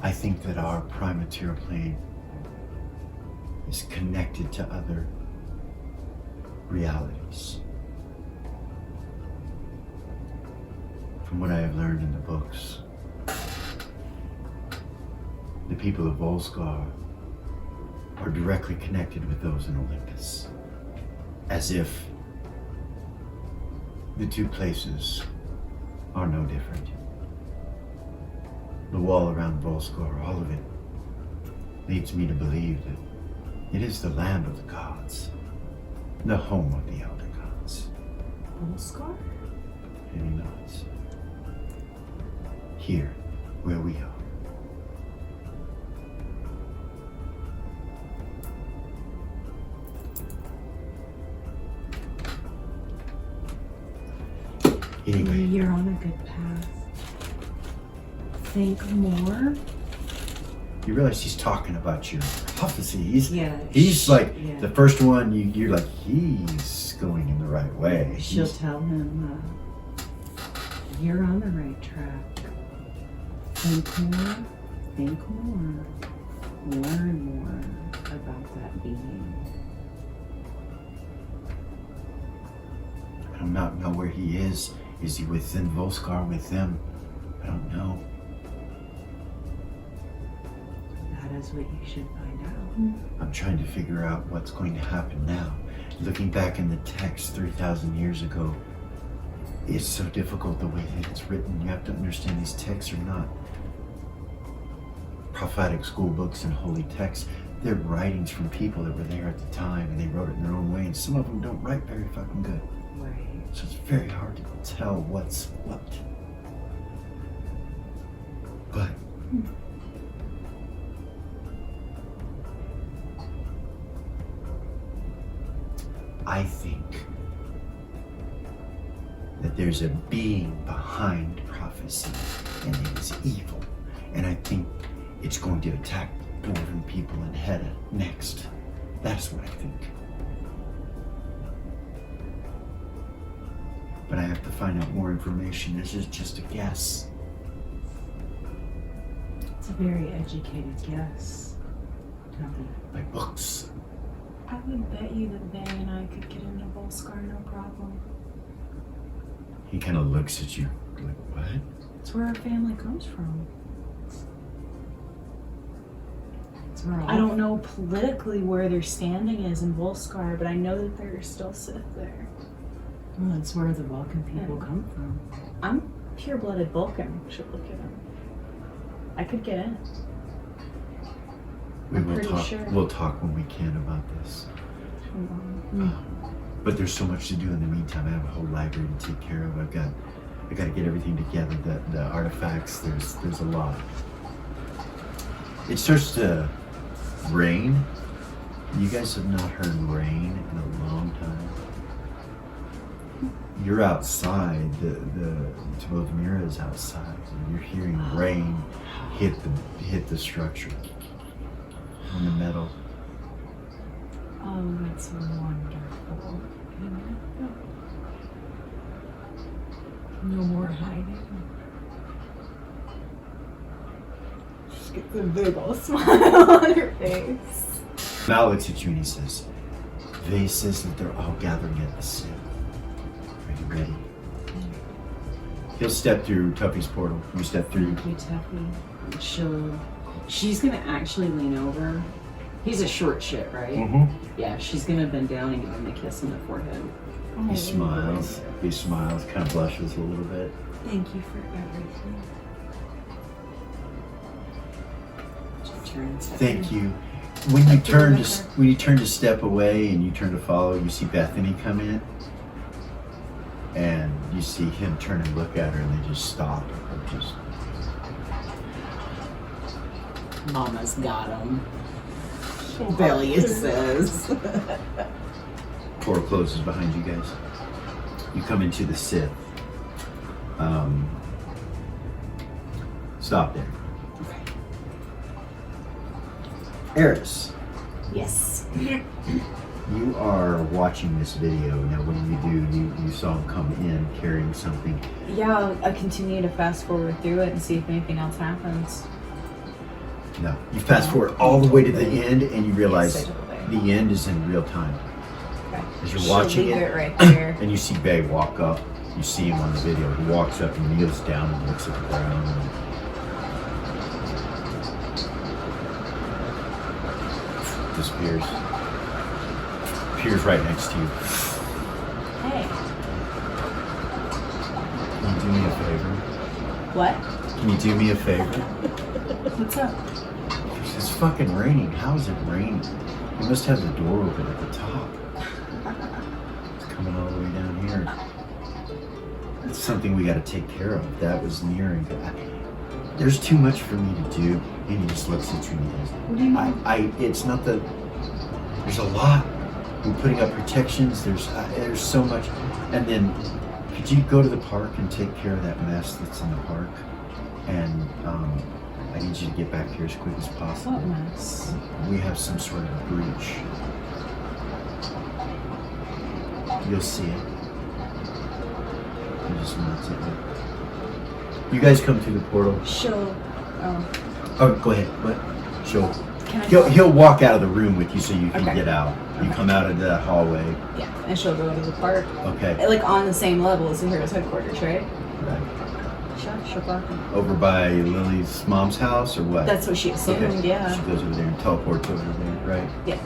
I think that our prime material plane is connected to other realities. From what I have learned in the books, the people of Volscar are directly connected with those in Olympus, as if the two places are no different. The wall around Volscar, all of it, leads me to believe that it is the land of the gods, the home of the elder gods. Volscar? Maybe not. Here, where we are. Anyway, You're on a good path. Think more. you realize he's talking about your prophecies. Yeah. He's like yeah. the first one. You're like, he's going in the right way. She'll He's- tell him, you're on the right track. Think more, learn more about that being. I do not know where he is. Is he within Volscar with them? I don't know. That is what you should find out. I'm trying to figure out what's going to happen now. Looking back in the text 3,000 years ago, it's so difficult the way that it's written. You have to understand these texts are not prophetic school books and holy texts. They're writings from people that were there at the time, and they wrote it in their own way, and some of them don't write very fucking good. Right. So it's very hard to tell what's what. But I think that there's a being behind prophecy, and it is evil. And I think it's going to attack Dwarven people in Hedda next. That's what I think. But I have to find out more information. This is just a guess. It's a very educated guess, Tuffy. My books. I would bet you that Vay and I could get into Volscar no problem. He kind of looks at you like, what? It's where our family comes from. It's where all I don't know politically where their standing is in Volscar, but I know that there are still Sith there. Well, that's where the Vulcan people come from. I'm pure-blooded Vulcan. Should look at him. I could get in. We I'm will pretty talk. sure. We'll talk when we can about this. But there's so much to do in the meantime. I have a whole library to take care of. I got to get everything together. The artifacts. There's a lot. It starts to rain. You guys have not heard rain in a long time. You're outside. The Tabothamira is outside. And you're hearing rain hit the structure on the metal. Oh, that's wonderful. No more hiding. Just gets a big ol' smile on her face. Mal looks at you and he says, Vay says that they're all gathering at the Sith. Are you ready? He'll step through Tuffy's portal. You step through. Thank you, Tuffy. She's gonna actually lean over. He's a short shit, right? Mm-hmm. Yeah, she's gonna bend down and give him a kiss on the forehead. Oh, He smiles. He smiles, kind of blushes a little bit. Thank you for everything. turn and step. Thank you. When you turn to step away and you turn to follow, you see Bethany come in, and you see him turn and look at her, and they just stop. Just Mama's got him. Belly says. door closes behind you guys. You come into the Sith. Stop there. Okay. Eris, Yes. you are watching this video. Now, what do? You saw him come in carrying something. Yeah, I'll continue to fast forward through it and see if anything else happens. No. You fast forward all the way to the end, and you realize Yes, I totally. the end is in real time. Okay. As you're She'll watching leave it, it right there. and you see Bay walk up. You see him on the video. He walks up and kneels down and looks at the ground. And disappears. Appears right next to you. Hey. Can you do me a favor? What? Can you do me a favor? What's up? It's fucking raining. How is it raining? You must have the door open at the top. It's coming all the way down here. It's something we got to take care of. That was nearing. There's too much for me to do. And he just looks at you and he goes, What do you mean? it's not the, there's a lot. We're putting up protections. There's so much. And then, could you go to the park and take care of that mess that's in the park? And I need you to get back here as quick as possible. What mess? We have some sort of a breach. You'll see it. You just notice it. You guys come through the portal. She'll. Oh. Oh, go ahead. What? Can I? He'll walk out of the room with you so you can Okay. get out. You come out of the hallway. Yeah, and she'll go to the park. Okay. Like on the same level as the hero's headquarters, right? Right. She'll park. Over by Lily's mom's house or what? That's what she assumed, Okay. yeah. She goes over there and teleports over there, right? Yeah.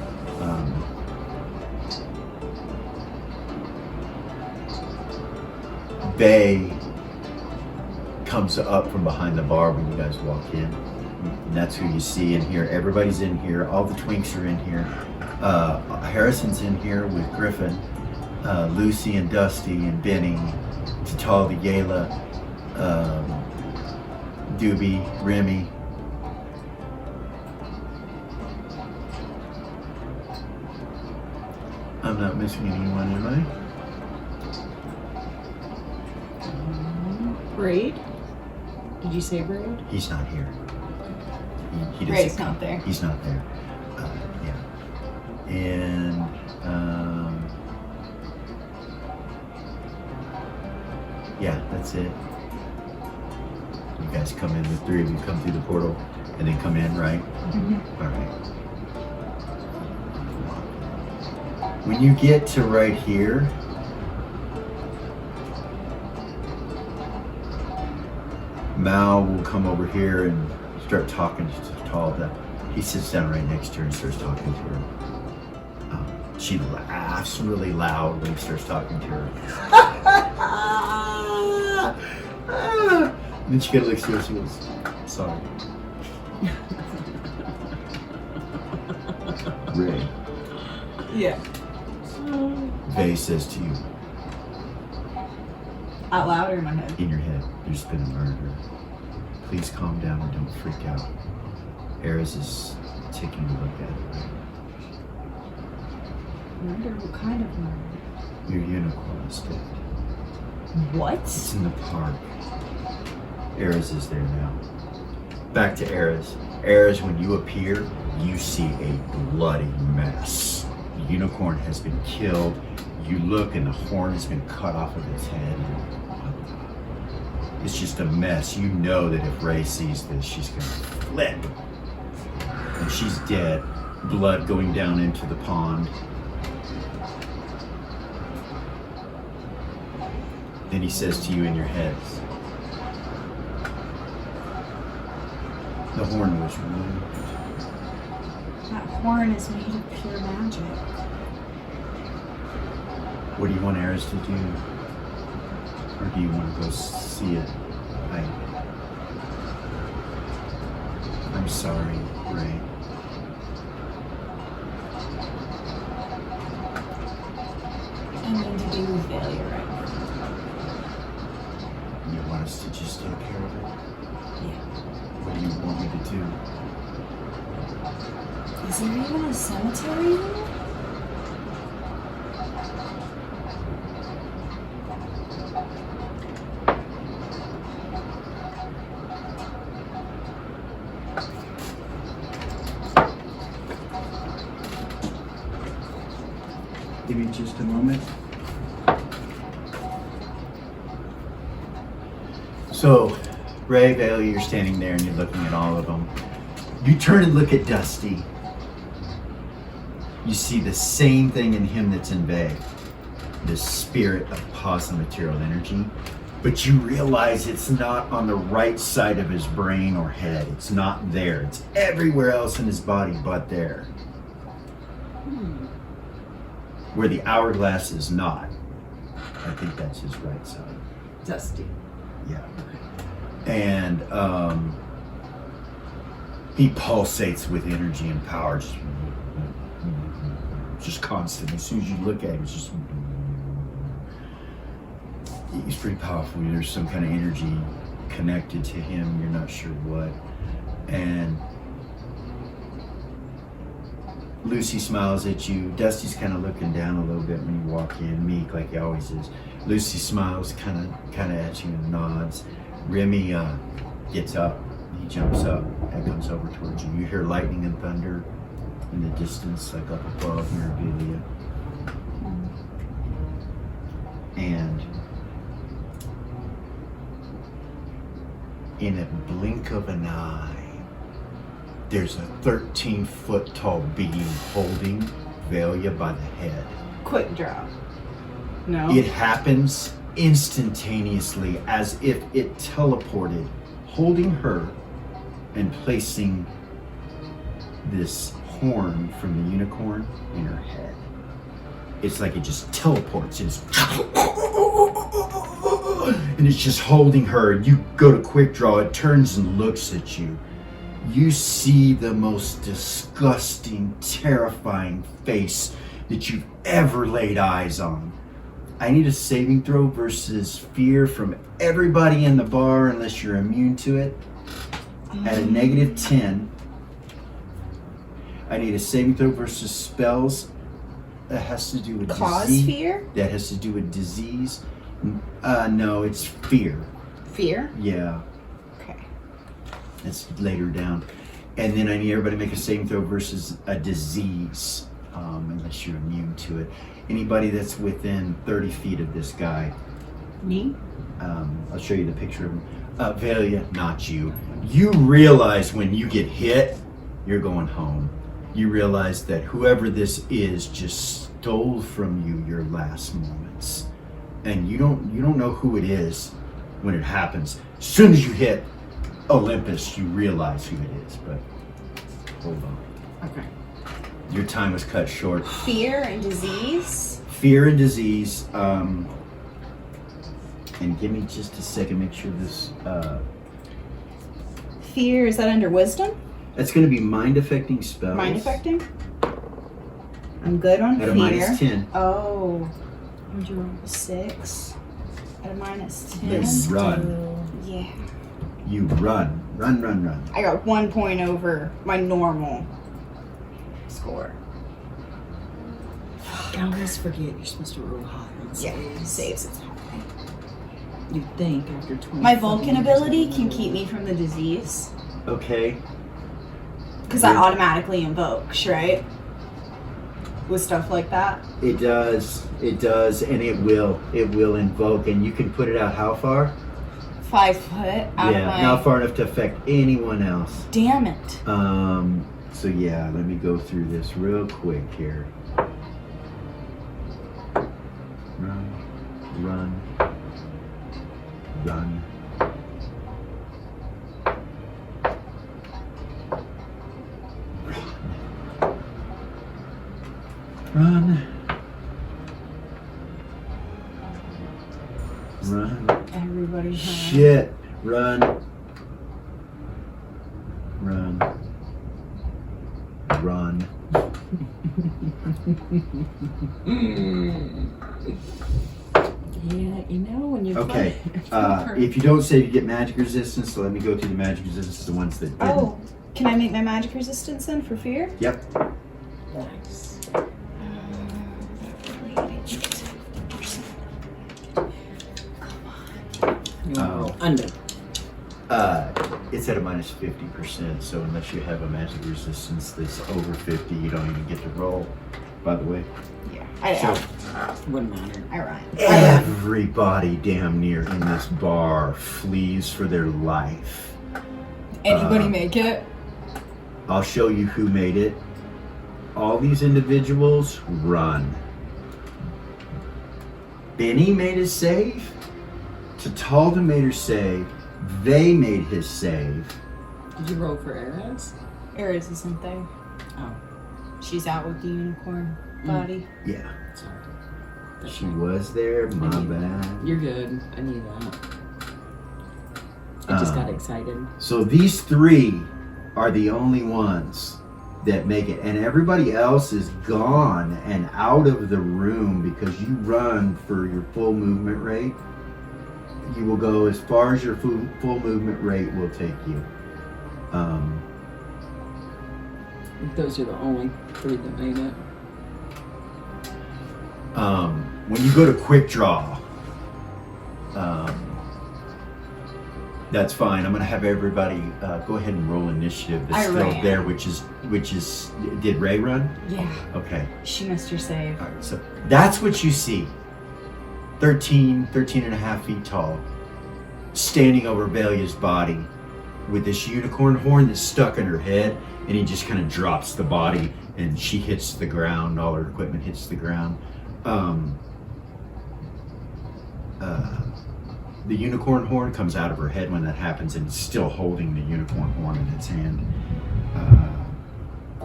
Bay comes up from behind the bar when you guys walk in. And that's who you see in here. Everybody's in here. All the twinks are in here. Harrison's in here with Griffin, Lucy and Dusty and Benny, Tatal the Yayla, Doobie, Remy. I'm not missing anyone, am I? Braid? Did you say Braid? He's not here. He doesn't Braid's come. not there. He's not there. Yeah. And yeah, that's it. You guys come in. The three of you come through the portal, and then come in, right? Mm-hmm. All right. When you get to right here, Mal will come over here and start talking to Talda. He sits down right next to her and starts talking to her. She laughs really loud when he starts talking to her. And then she kind of looks at her and she goes, sorry. Ray, Yeah. Vay says to you, Out loud or in my head? in your head, there's been a murder. Please calm down and don't freak out. Eris is taking a look at it. Murder? What kind of murder? Your unicorn is dead. What? It's in the park. Eris is there now. Back to Eris. Eris, when you appear, you see a bloody mess. The unicorn has been killed. You look and the horn has been cut off of its head. It's just a mess. You know that if Ray sees this, she's gonna flip. And she's dead. Blood going down into the pond. Then he says to you in your head, the horn was removed. That horn is made of pure magic. What do you want Eris to do? Or do you want to go see it? I'm sorry. Ray. I need to do with failure right now. You want us to just take care of it? Yeah. What do you want me to do? Is there even a cemetery here? Give me just a moment. So, Ray, Vale, you're standing there and you're looking at all of them. You turn and look at Dusty. You see the same thing in him that's in Vay. This spirit of positive material energy. But you realize it's not on the right side of his brain or head. It's not there. It's everywhere else in his body but there. Where the hourglass is not. I think that's his right side. Dusty. Yeah. And he pulsates with energy and power. Just constantly. As soon as you look at him, it's just... He's pretty powerful. There's some kind of energy connected to him. You're not sure what. And Lucy smiles at you. Dusty's kind of looking down a little bit when you walk in, meek like he always is. Lucy smiles kind of at you and nods. Remy gets up. He jumps up and comes over towards you. You hear lightning and thunder in the distance, like up above Mirabilia. And in a blink of an eye, there's a 13-foot tall being holding Velia by the head. Quick draw. No. It happens instantaneously, as if it teleported, holding her and placing this horn from the unicorn in her head. It's like it just teleports. And it's just holding her. You go to quick draw, it turns and looks at you. You see the most disgusting, terrifying face that you've ever laid eyes on. I need a saving throw versus fear from everybody in the bar, unless you're immune to it. At a -10. I need a saving throw versus spells that has to do with Cause disease. fear? That has to do with disease. No, it's fear. Fear? Yeah. Okay. It's later down. And then I need everybody to make a saving throw versus a disease, unless you're immune to it. Anybody that's within 30 feet of this guy. Me? I'll show you the picture of him. Velia, not you. You realize when you get hit, you're going home. You realize that whoever this is just stole from you your last moments. And you don't know who it is when it happens. As soon as you hit Olympus, you realize who it is, but hold on. Okay. Your time was cut short. Fear and disease? Fear and disease, and give me just a second, make sure this, Fear, is that under wisdom? that's gonna be mind affecting spells. Mind affecting? I'm good on At a fear. -10. Oh. Would you roll 6? At a -10? Then run. Yeah. You run. Run. I got 1 point over my normal score. I always forget you're supposed to roll high on Yeah, saves. saves. It's You'd think after 20. My Vulcan ability can keep me from the disease. Okay. Because that automatically invokes, right? With stuff like that. It does, and it will invoke, and you can put it out how far? 5 foot out of my... not far enough to affect anyone else. Damn it. So yeah, let me go through this real quick here. Run. Everybody Shit. Run. run. Yeah, you know when you Okay. play. If you don't save, you get magic resistance. So let me go through the magic resistance, the ones that didn't. Oh, can I make my magic resistance then for fear? Yep. Nice. You want to roll under. It's at a minus 50%. So unless you have a magic resistance that's over 50, you don't even get to roll. By the way. Yeah, So Wouldn't matter. I run. everybody damn near in this bar flees for their life. Anybody make it? I'll show you who made it. All these individuals run. Benny made his save. Tatalda made her save. They made his save. Did you roll for arrows? Ares is something. Oh, She's out with the unicorn body. Yeah, sorry. she was there. My bad. You're good. I knew that. I just got Um, excited. So these three are the only ones that make it, and everybody else is gone and out of the room because you run for your full movement rate. You will go as far as your full movement rate will take you. Those are the only three that made it. When you go to quick draw, that's fine. I'm gonna have everybody go ahead and roll initiative. That's I still ran. there, which is. Did Ray run? Yeah, Okay. she missed her save. All right. So that's what you see. 13 and a half feet tall, standing over Valia's body with this unicorn horn that's stuck in her head, and he just kind of drops the body, and she hits the ground. All her equipment hits the ground. The unicorn horn comes out of her head when that happens, and it's still holding the unicorn horn in its hand.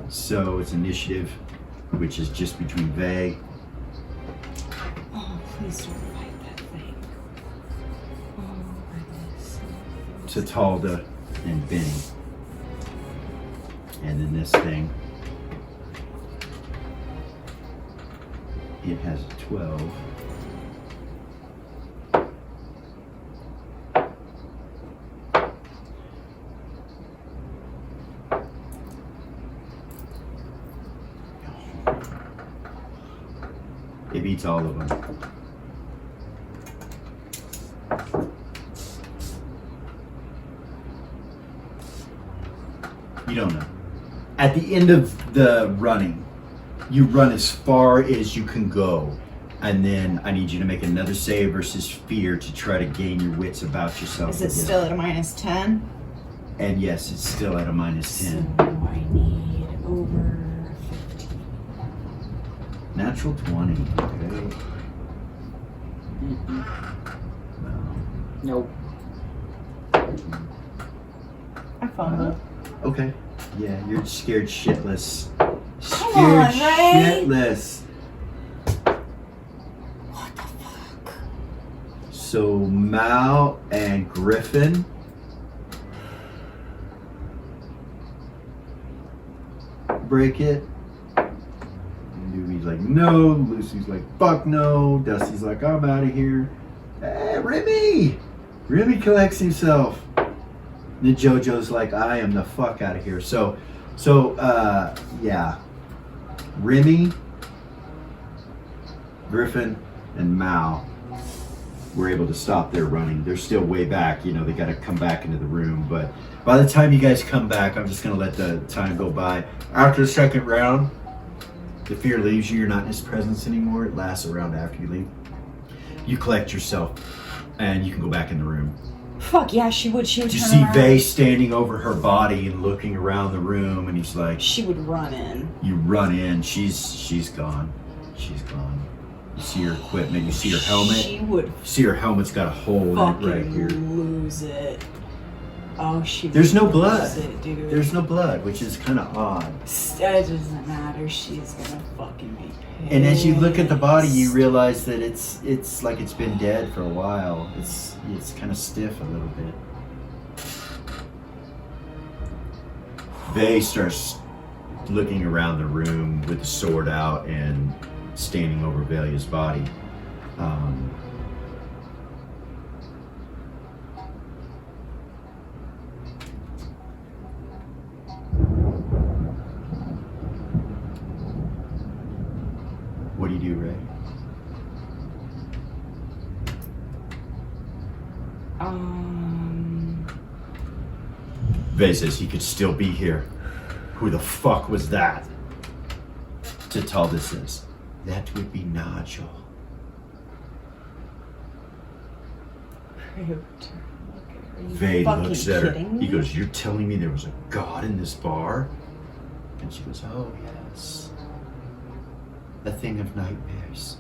So it's initiative, which is just between Vay. Oh, please don't fight that thing. Oh, goodness. Tatalda and Benny. And then this thing, it has a 12. It beats all of them. You don't know. At the end of the running, you run as far as you can go. And then I need you to make another save versus fear to try to gain your wits about yourself. Is it again. still at a minus 10? And yes, it's still at a minus 10. So I need over 15. Natural 20. Okay. No. Nope. I fumbled. Okay. Yeah, you're scared shitless. Come Scared on, Ray. shitless. What the fuck? So Mal and Griffin. Break it. And Doobie's like, no. Lucy's like, fuck no. Dusty's like, I'm out of here. Hey, Remy! Remy collects himself. And then JoJo's like, I am the fuck out of here. So, yeah. Remy, Griffin, and Mal were able to stop their running. They're still way back. You know, they got to come back into the room. But by the time you guys come back, I'm just going to let the time go by. After the second round, the fear leaves you. You're not in his presence anymore. It lasts a round after you leave. You collect yourself, and you can go back in the room. Fuck yeah, she would. She would You turn see around. Vay standing over her body and looking around the room, and he's like, She would run in. you run in, she's gone. She's gone. You see her equipment, you see her helmet. She would You see her helmet's got a hole in it fucking right here. lose it. Oh, she There's no would blood. lose it, dude. There's no blood, which is kind of odd. It doesn't matter. She's gonna fucking be pissed. And as you look at the body, you realize that it's like it's been dead for a while. It's kind of stiff a little bit. Vay starts looking around the room with the sword out and standing over Valia's body. What do you do, Ray? Vay says he could still be here. Who the fuck was that? Tatalda says, that would be Nigel. Vay looks at her. He goes, you're telling me there was a god in this bar? And she goes, oh yes. A thing of nightmares.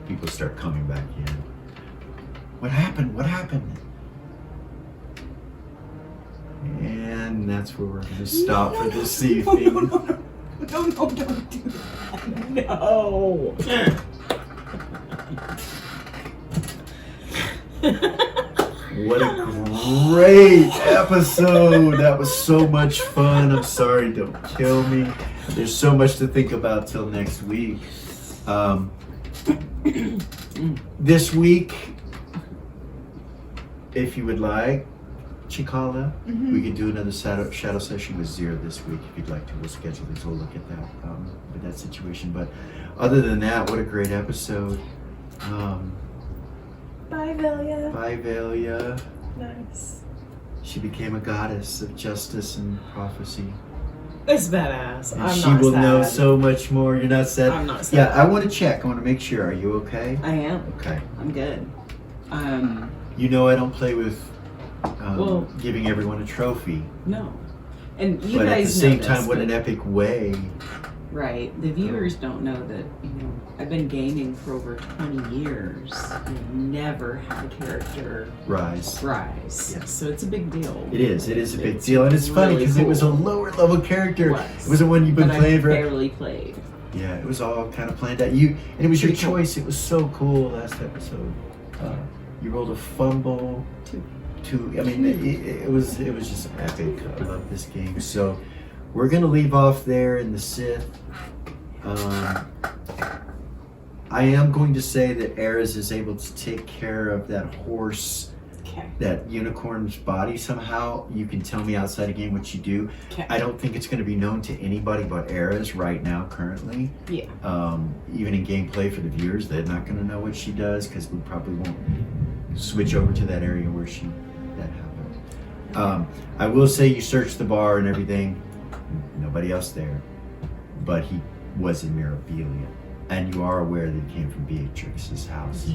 People start coming back in. What happened? What happened? And that's where we're going to stop for this evening. No, don't do that. No. What a great episode. That was so much fun. I'm sorry, don't kill me. There's so much to think about till next week. This week, if you would like, Chikala, we could do another shadow session with Zira this week if you'd like to. We'll schedule this. We'll look at that with that situation. But other than that, what a great episode. Bye, Velia. Bye, Valia. Nice. She became a goddess of justice and prophecy. It's badass. And I'm she not will sad. know so much more. You're not sad? I'm not sad. Yeah, I want to check. I want to make sure. Are you okay? I am. Okay. I'm good. You know I don't play with Well- giving everyone a trophy. No. And you But guys at the same know time, this, what but- an epic way. Right. The viewers don't know that, I've been gaming for over 20 years and never had a character Rise. rise. Yeah. So it's a big deal. It is a big It's deal. And it's funny really because it was a cool. lower level character. It It wasn't one you've been But playing I for. barely played. Yeah, it was all kind of planned out. And it was your Pretty cool. choice. It was so cool last episode. You rolled a fumble. Two. I mean, it was just epic. I love this game. So we're gonna leave off there in the Sith. I am going to say that Ares is able to take care of that horse, Okay. that unicorn's body somehow. You can tell me outside of game what you do. Okay. I don't think it's going to be known to anybody but Ares right now, currently. Yeah. Even in gameplay for the viewers, they're not going to know what she does because we probably won't switch over to that area where that happened. I will say you searched the bar and everything. Nobody else there, but he was in Mirabilia. And you are aware that it came from Beatrix's house,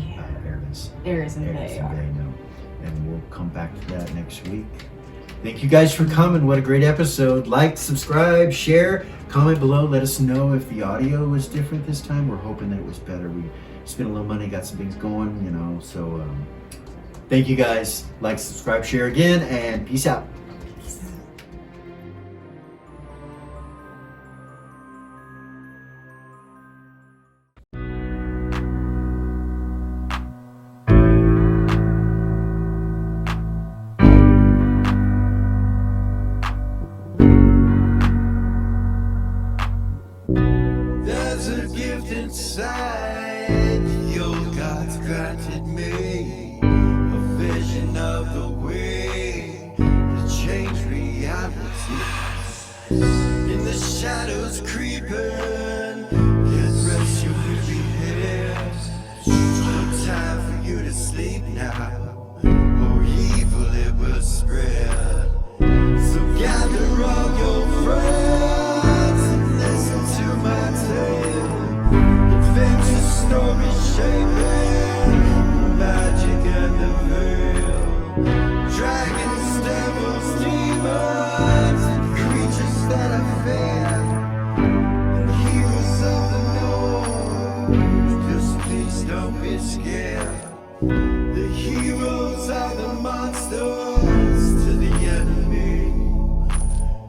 Ares. Ares and Ares they and are. they know. And we'll come back to that next week. Thank you guys for coming. What a great episode. Like, subscribe, share, comment below. Let us know if the audio was different this time. We're hoping that it was better. We spent a little money, got some things going, so thank you guys. Like, subscribe, share again, and peace out. There's a gift inside your God's granted me, a vision of the way to change reality. In the shadows creeping, get rest your weary head. No time for you to sleep now, or evil it will spread. So gather all your friends and listen to my tale. Adventure story shaping magic and the veil. Dragons, devils, demons, and creatures that I fear, and heroes of the north. Just please don't be scared. The heroes are the monsters to the enemy.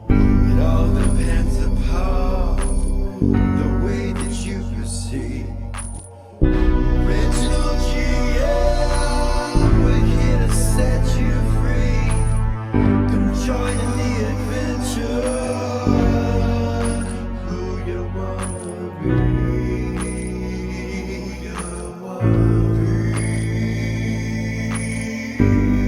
It all depends upon the way that you perceive. Original GM, we're here to set you free. Come join in the adventure. you.